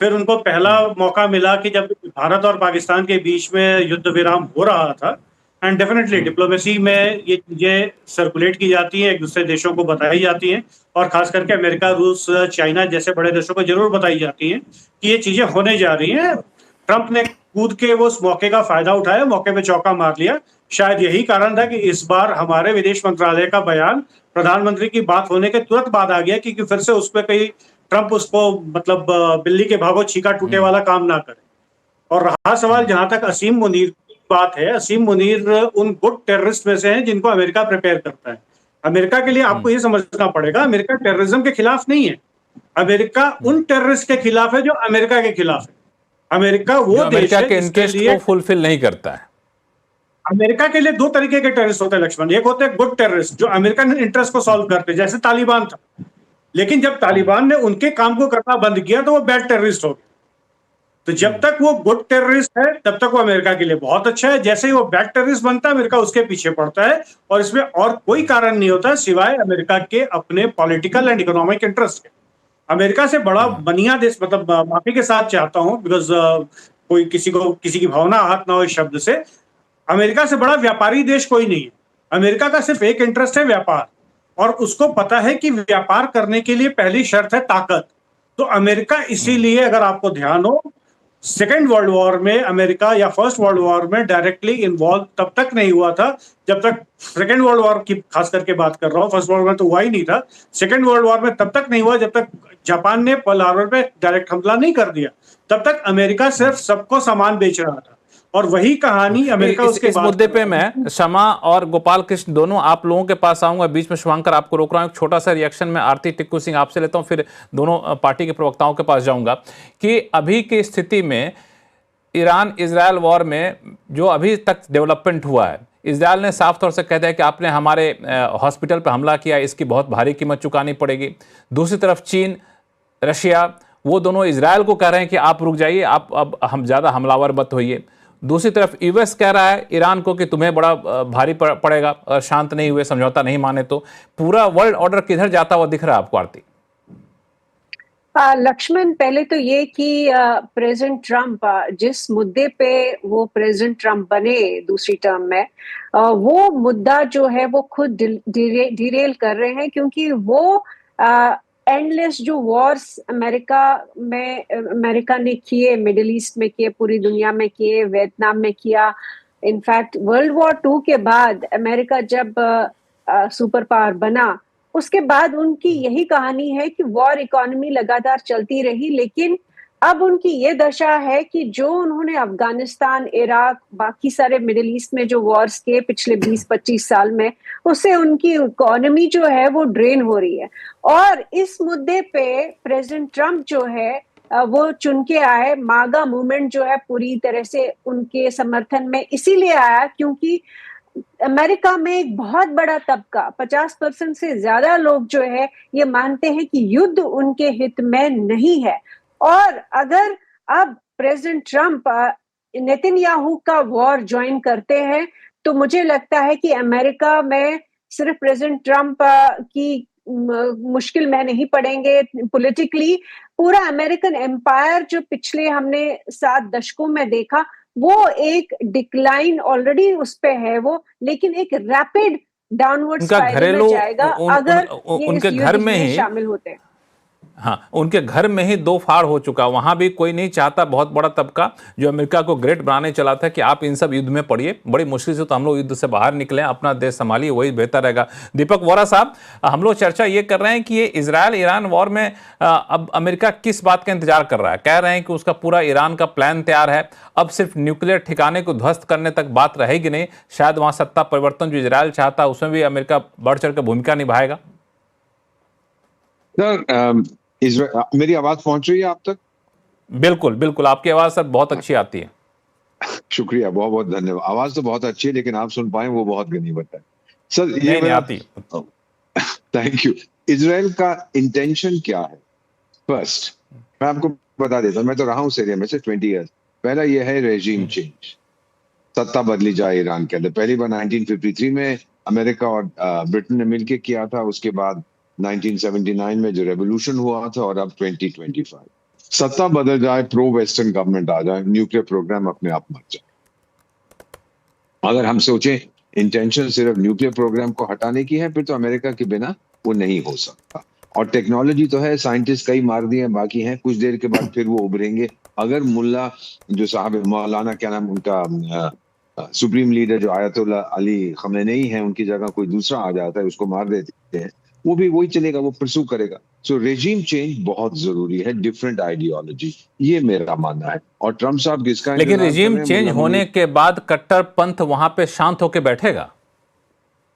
फिर उनको पहला मौका मिला कि जब भारत और पाकिस्तान के बीच में युद्ध विराम हो रहा था, एंड डेफिनेटली डिप्लोमेसी में ये चीजें सर्कुलेट की जाती हैं, एक दूसरे देशों को बताई जाती हैं, और खास करके अमेरिका, रूस, चाइना जैसे बड़े देशों को जरूर बताई जाती हैं कि ये चीजें होने जा रही हैं। ट्रंप ने कूद के वो उस मौके का फायदा उठाया, मौके पे चौका मार लिया। शायद यही कारण था कि इस बार हमारे विदेश मंत्रालय का बयान प्रधानमंत्री की बात होने के तुरंत बाद आ गया, क्योंकि फिर से उस पर कहीं ट्रंप उसको मतलब बिल्ली के भागो छीका टूटे वाला काम ना करे। और रहा सवाल जहां तक असीम मुनीर की बात है, असीम मुनीर उन गुड टेररिस्ट में से हैं जिनको अमेरिका प्रिपेयर करता है। अमेरिका के लिए आपको ये समझना पड़ेगा, अमेरिका टेररिज्म के खिलाफ नहीं है, अमेरिका उन टेररिस्ट के खिलाफ है जो अमेरिका के खिलाफ है। अमेरिका वो देश है के इंटरेस्ट को फुलफिल नहीं करता है। अमेरिका के लिए दो तरीके के टेररिस्ट होते हैं लक्ष्मण, एक होते हैं गुड टेररिस्ट जो अमेरिकन इंटरेस्ट को सॉल्व करते हैं, जैसे तालिबान था। लेकिन जब तालिबान ने उनके काम को करना बंद किया तो वो बैड टेररिस्ट हो गए। तो जब तक वो गुड टेररिस्ट है तब तक वो अमेरिका के लिए बहुत अच्छा है, जैसे ही वो बैड टेररिस्ट बनता है अमेरिका उसके पीछे पड़ता है, और इसमें और कोई कारण नहीं होता सिवाय अमेरिका के अपने पॉलिटिकल एंड इकोनॉमिक इंटरेस्ट के। अमेरिका से बड़ा बनिया देश, मतलब माफी के साथ चाहता हूं बिकॉज कोई किसी की भावना आहत ना हो इस शब्द से, अमेरिका से बड़ा व्यापारी देश कोई नहीं है। अमेरिका का सिर्फ एक इंटरेस्ट है, व्यापार, और उसको पता है कि व्यापार करने के लिए पहली शर्त है ताकत। तो अमेरिका इसीलिए, अगर आपको ध्यान हो, सेकेंड वर्ल्ड वॉर में अमेरिका या फर्स्ट वर्ल्ड वॉर में डायरेक्टली इन्वॉल्व तब तक नहीं हुआ था जब तक, सेकेंड वर्ल्ड वॉर की खास करके बात कर रहा हूं, फर्स्ट वर्ल्ड वॉर तो हुआ ही नहीं था। सेकेंड वर्ल्ड वॉर में तब तक नहीं हुआ जब तक जापान ने पर्ल हार्बर पे डायरेक्ट हमला नहीं कर दिया, तब तक अमेरिका सिर्फ सबको सामान बेच रहा था। और वही कहानी अमेरिका उसके इस मुद्दे पे मैं शमा और गोपाल कृष्ण दोनों आप लोगों के पास आऊंगा। बीच में शुभांकर आपको रोक रहा हूं, एक छोटा सा रिएक्शन में आरती टिक्कू सिंह आपसे लेता हूं, फिर दोनों पार्टी के प्रवक्ताओं के पास जाऊंगा कि अभी की स्थिति में ईरान इजराइल वॉर में जो अभी तक डेवलपमेंट हुआ है, इजराइल ने साफ तौर से कह दिया कि आपने हमारे हॉस्पिटल पर हमला किया, इसकी बहुत भारी कीमत चुकानी पड़ेगी। दूसरी तरफ चीन, रशिया, वो दोनों इजराइल को कह रहे हैं कि आप रुक जाइए, आप अब हम ज़्यादा हमलावर मत होइए। दूसरी तरफ यूएस कह रहा है ईरान को कि तुम्हें बड़ा भारी पड़ेगा अगर शांत नहीं हुए, समझौता नहीं माने तो। पूरा वर्ल्ड ऑर्डर किधर जाता हुआ दिख रहा है आपको आरती? लक्ष्मण, पहले तो ये कि प्रेसिडेंट ट्रंप जिस मुद्दे पे वो प्रेसिडेंट ट्रंप बने दूसरी टर्म में, वो मुद्दा जो है वो खुद डिरेल कर रहे हैं, क्योंकि वो एंडलेस जो वॉर्स अमेरिका ने किए, मिडिल ईस्ट में किए, पूरी दुनिया में किए, वियतनाम में किया। इनफैक्ट वर्ल्ड वॉर 2 के बाद अमेरिका जब सुपर पावर बना, उसके बाद उनकी यही कहानी है कि वॉर इकोनॉमी लगातार चलती रही। लेकिन अब उनकी ये दशा है कि जो उन्होंने अफगानिस्तान, इराक, बाकी सारे मिडिल ईस्ट में जो वॉर्स के पिछले 20-25 साल में, उससे उनकी इकोनॉमी जो है वो ड्रेन हो रही है। और इस मुद्दे पे प्रेसिडेंट ट्रंप जो है वो चुन के आए। मागा मूवमेंट जो है पूरी तरह से उनके समर्थन में इसीलिए आया क्योंकि अमेरिका में एक बहुत बड़ा तबका, 50% से ज्यादा लोग जो है ये मानते हैं कि युद्ध उनके हित में नहीं है। और अगर अब प्रेसिडेंट ट्रंप नेतन्याहू का वॉर ज्वाइन करते हैं तो मुझे लगता है कि अमेरिका में सिर्फ प्रेसिडेंट ट्रंप की मुश्किल में नहीं पड़ेंगे, पॉलिटिकली पूरा अमेरिकन एम्पायर जो पिछले हमने 7 दशकों में देखा, वो एक डिक्लाइन ऑलरेडी उस पे है वो, लेकिन एक रैपिड डाउनवर्ड स्पाइरल में जाएगा अगर उनके घर में ही शामिल होते हैं। हाँ, उनके घर में ही 2 फाड़ हो चुका। वहां भी कोई नहीं चाहता, बहुत बड़ा तबका जो अमेरिका को ग्रेट बनाने चला था कि आप इन सब युद्ध में पड़िए, बड़ी मुश्किल से तो हम लोग युद्ध से बाहर निकले, अपना देश संभालिए, वही बेहतर रहेगा। दीपक वोरा साहब, हम लोग चर्चा ये कर रहे हैं कि ये इजराइल ईरान वॉर में अब अमेरिका किस बात का इंतजार कर रहा है? कह रहे हैं कि उसका पूरा ईरान का प्लान तैयार है, अब सिर्फ न्यूक्लियर ठिकाने को ध्वस्त करने तक बात रहेगी नहीं। शायद वहां सत्ता परिवर्तन जो इजराइल चाहता है उसमें भी अमेरिका बढ़ चढ़ कर भूमिका निभाएगा। सर, मेरी आवाज पहुंच रही है आप तक? बिल्कुल बिल्कुल, आपकी आवाज सर बहुत अच्छी आती है। शुक्रिया, बहुत बहुत धन्यवाद। आवाज तो बहुत अच्छी है, लेकिन आप सुन पाए वो बहुत गनीमत है। सर, ये नहीं मेरा आती। Thank you. इजराइल का इंटेंशन क्या है? फर्स्ट मैं आपको बता देता हूँ, मैं तो रहा हूँ सीरिया में से 20 ईयर्स। पहला ये है रेजिम चेंज, सत्ता बदली जाए ईरान के अंदर। पहली बार 1953 में अमेरिका और ब्रिटेन ने मिलकर किया था, उसके बाद 1979 में जो रेवोल्यूशन हुआ था, और अब 2025 सत्ता बदल जाए, प्रो वेस्टर्न गवर्नमेंट आ जाए, न्यूक्लियर प्रोग्राम अपने आप मर जाए। अगर हम सोचें इंटेंशन सिर्फ न्यूक्लियर प्रोग्राम को हटाने की है, फिर तो अमेरिका के बिना वो नहीं हो सकता। और टेक्नोलॉजी तो है, साइंटिस्ट कई मार दिए, बाकी हैं, कुछ देर के बाद फिर वो उभरेंगे। अगर मुल्ला जो साहब मौलाना, क्या नाम उनका, सुप्रीम लीडर जो आयतुल्लाह अली खमेनेई है, उनकी जगह कोई दूसरा आ जाता है, उसको मार देते हैं, वो भी वही चलेगा, वो परसू करेगा। सो रेजिम चेंज बहुत जरूरी है, डिफरेंट आइडियोलॉजी, ये मेरा मानना है। और ट्रम्प साहब किसका, लेकिन रेजिम चेंज होने के बाद कट्टरपंथ वहां पे शांत होकर बैठेगा?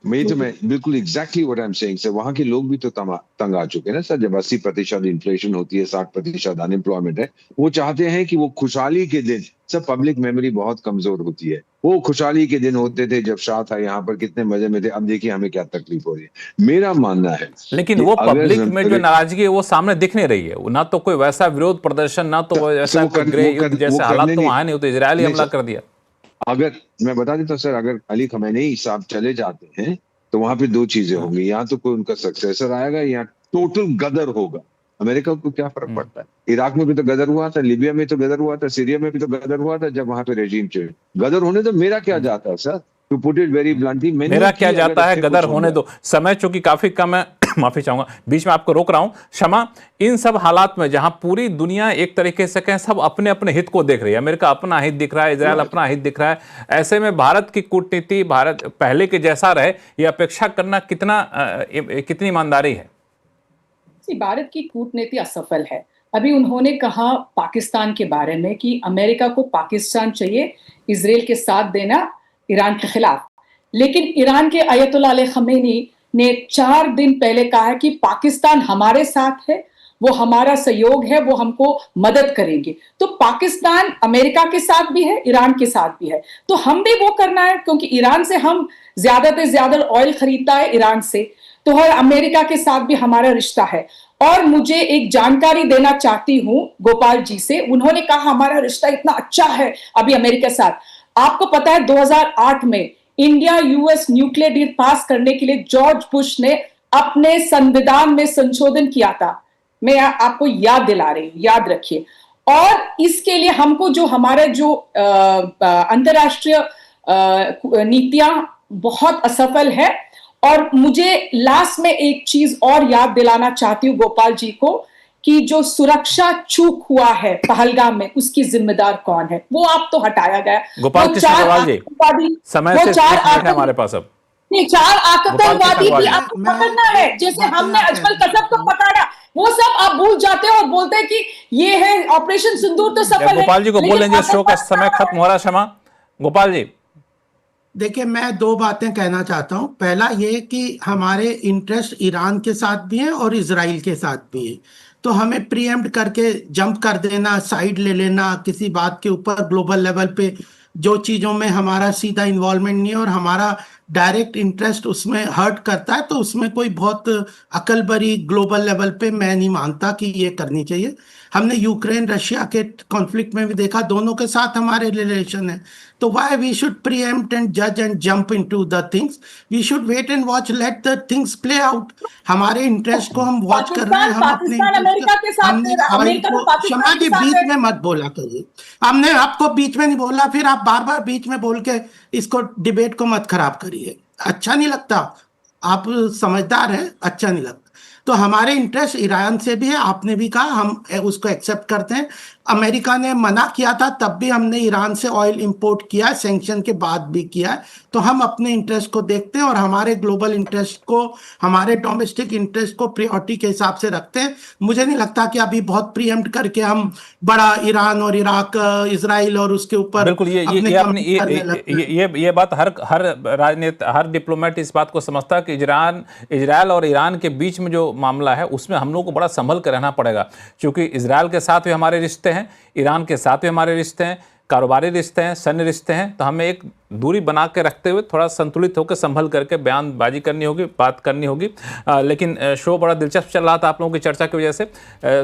मैं बिल्कुल exactly what I am saying sir. वहां के लोग भी तो तंग आ चुके हैं ना सर। जब 80% इन्फ्लेशन होती है, 60% अनएम्प्लॉयमेंट है, वो चाहते हैं कि वो खुशहाली के दिन, सब पब्लिक मेमोरी बहुत कमजोर होती है, वो खुशहाली के दिन होते थे जब शाह था यहाँ पर, कितने मजे में थे, अब देखिए हमें क्या तकलीफ हो रही है। मेरा मानना है, लेकिन वो पब्लिक में जो नाराजगी है वो सामने दिख नहीं रही है। ना तो कोई वैसा विरोध प्रदर्शन, ना तो वैसा गृह युद्ध जैसे हालात तो वहां नहीं होते। इजरायल हमला कर दिया। अगर मैं बता देता हूँ सर, अगर अली खमेनेई साहब चले जाते हैं तो वहां पे दो चीजें होंगी, या तो कोई उनका सक्सेसर आएगा, या टोटल गदर होगा। अमेरिका को क्या फर्क पड़ता है? इराक में भी तो गदर हुआ था, लीबिया में तो गदर हुआ था, सीरिया में भी तो गदर हुआ था, जब वहां पे रेजिम चेंज। गदर होने तो मेरा क्या जाता है sir, to put it very bluntly, मेरा क्या जाता है, गदर होने दो। समय चूंकि काफी कम है, माफी चाहूंगा, बीच में आपको रोक रहा हूं, क्षमा। इन सब हालात में जहां पूरी दुनिया एक तरीके से कहें सब अपने अपने हित को देख रही है, अमेरिका अपना हित दिख रहा है, इजरायल अपना हित दिख रहा है, ऐसे में भारत की कूटनीति भारत पहले के जैसा रहे, यह अपेक्षा करना कितनी ईमानदारी है? भारत की कूटनीति असफल है। अभी उन्होंने कहा पाकिस्तान के बारे में कि अमेरिका को पाकिस्तान चाहिए इजराइल के साथ देना ईरान के खिलाफ, लेकिन ईरान के अयतुल्लाह अली खमेनी ने 4 दिन पहले कहा कि पाकिस्तान हमारे साथ है, वो हमारा सहयोग है, वो हमको मदद करेंगे। तो पाकिस्तान अमेरिका के साथ भी है, ईरान के साथ भी है, तो हम भी वो करना है, क्योंकि ईरान से हम ज्यादा से ज्यादा ऑयल खरीदता है ईरान से, तो हर अमेरिका के साथ भी हमारा रिश्ता है। और मुझे एक जानकारी देना चाहती हूं गोपाल जी से, उन्होंने कहा हमारा रिश्ता इतना अच्छा है अभी अमेरिका के साथ। आपको पता है 2008 में इंडिया यूएस न्यूक्लियर डील पास करने के लिए जॉर्ज बुश ने अपने संविधान में संशोधन किया था। मैं आपको याद दिला रही हूं, याद रखिए। और इसके लिए हमको जो हमारा जो अंतरराष्ट्रीय नीतियां बहुत असफल है। और मुझे लास्ट में एक चीज और याद दिलाना चाहती हूँ गोपाल जी को, कि जो सुरक्षा चूक हुआ है पहलगाम में, उसकी जिम्मेदार कौन है? वो आप तो हटाया गया। गोपाल कृष्ण अग्रवाल जी, समय से हमारे पास अब नहीं, 4 आतंकवादी भी आपको पकड़ना है, जैसे हमने अजमल कसब को पकड़ा, वो सब आप भूल जाते हो और बोलते हैं कि ये है ऑपरेशन सिंदूर तो सफल है। गोपाल जी को बोलेंगे, शो का समय खत्म हो रहा। क्षमा गोपाल जी। देखिए, मैं 2 बातें कहना चाहता हूं। पहला ये कि हमारे इंटरेस्ट ईरान के साथ भी हैं और इजराइल के साथ भी है, तो हमें प्रीएम्प्ट करके जंप कर देना, साइड ले लेना किसी बात के ऊपर ग्लोबल लेवल पे, जो चीज़ों में हमारा सीधा इन्वॉल्वमेंट नहीं है और हमारा डायरेक्ट इंटरेस्ट उसमें हर्ट करता है, तो उसमें कोई बहुत अकलबरी ग्लोबल लेवल पे मैं नहीं मानता कि ये करनी चाहिए। हमने यूक्रेन रशिया के कॉन्फ्लिक्ट में भी देखा, दोनों के साथ हमारे रिलेशन है, तो why we should preempt and जज and jump into the things? We should wait and watch, let the things play out. हमारे इंटरेस्ट को हम वॉच कर रहे हैं, हम अपने क्षमा जी बीच में मत बोला करिए, हमने आपको बीच में नहीं बोला, फिर आप बार बार बीच में बोल के इसको डिबेट को मत खराब करिए, अच्छा नहीं लगता। आप समझदार हैं, अच्छा नहीं लगता। तो हमारे इंटरेस्ट ईरान से भी है, आपने भी कहा, हम उसको एक्सेप्ट करते हैं। अमेरिका ने मना किया था, तब भी हमने ईरान से ऑयल इंपोर्ट किया है, सैंक्शन के बाद भी किया है। तो हम अपने इंटरेस्ट को देखते हैं और हमारे ग्लोबल इंटरेस्ट को, हमारे डोमेस्टिक इंटरेस्ट को प्रायोरिटी के हिसाब से रखते हैं। मुझे नहीं लगता कि अभी बहुत प्रीएम्प्ट करके हम बड़ा ईरान और इराक, इजराइल और उसके ऊपर बिल्कुल ये बात हर राजनेता, हर डिप्लोमेट इस बात को समझता है कि इजराइल और ईरान के बीच में जो मामला है उसमें हम लोग को बड़ा संभल कर रहना पड़ेगा, क्योंकि इजराइल के साथ भी हमारे रिश्ते हैं, ईरान के साथ भी हमारे रिश्ते हैं, कारोबारी रिश्ते हैं, सैन्य रिश्ते हैं। तो हमें एक दूरी बना के रखते हुए थोड़ा संतुलित होकर संभल करके बयानबाजी करनी होगी, बात करनी होगी। लेकिन शो बड़ा दिलचस्प चल रहा था आप लोगों की चर्चा की वजह से।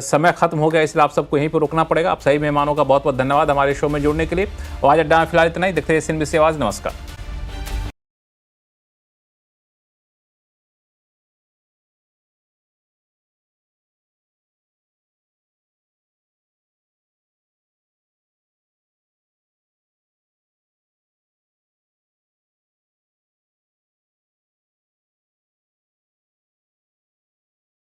समय खत्म हो गया, इसलिए आप सबको यहीं पर रुकना पड़ेगा। आप सही मेहमानों का बहुत बहुत धन्यवाद हमारे शो में जुड़ने के लिए। और आज अड्डा में फिलहाल इतना ही। देखते रहिए CNBC आवाज़। नमस्कार।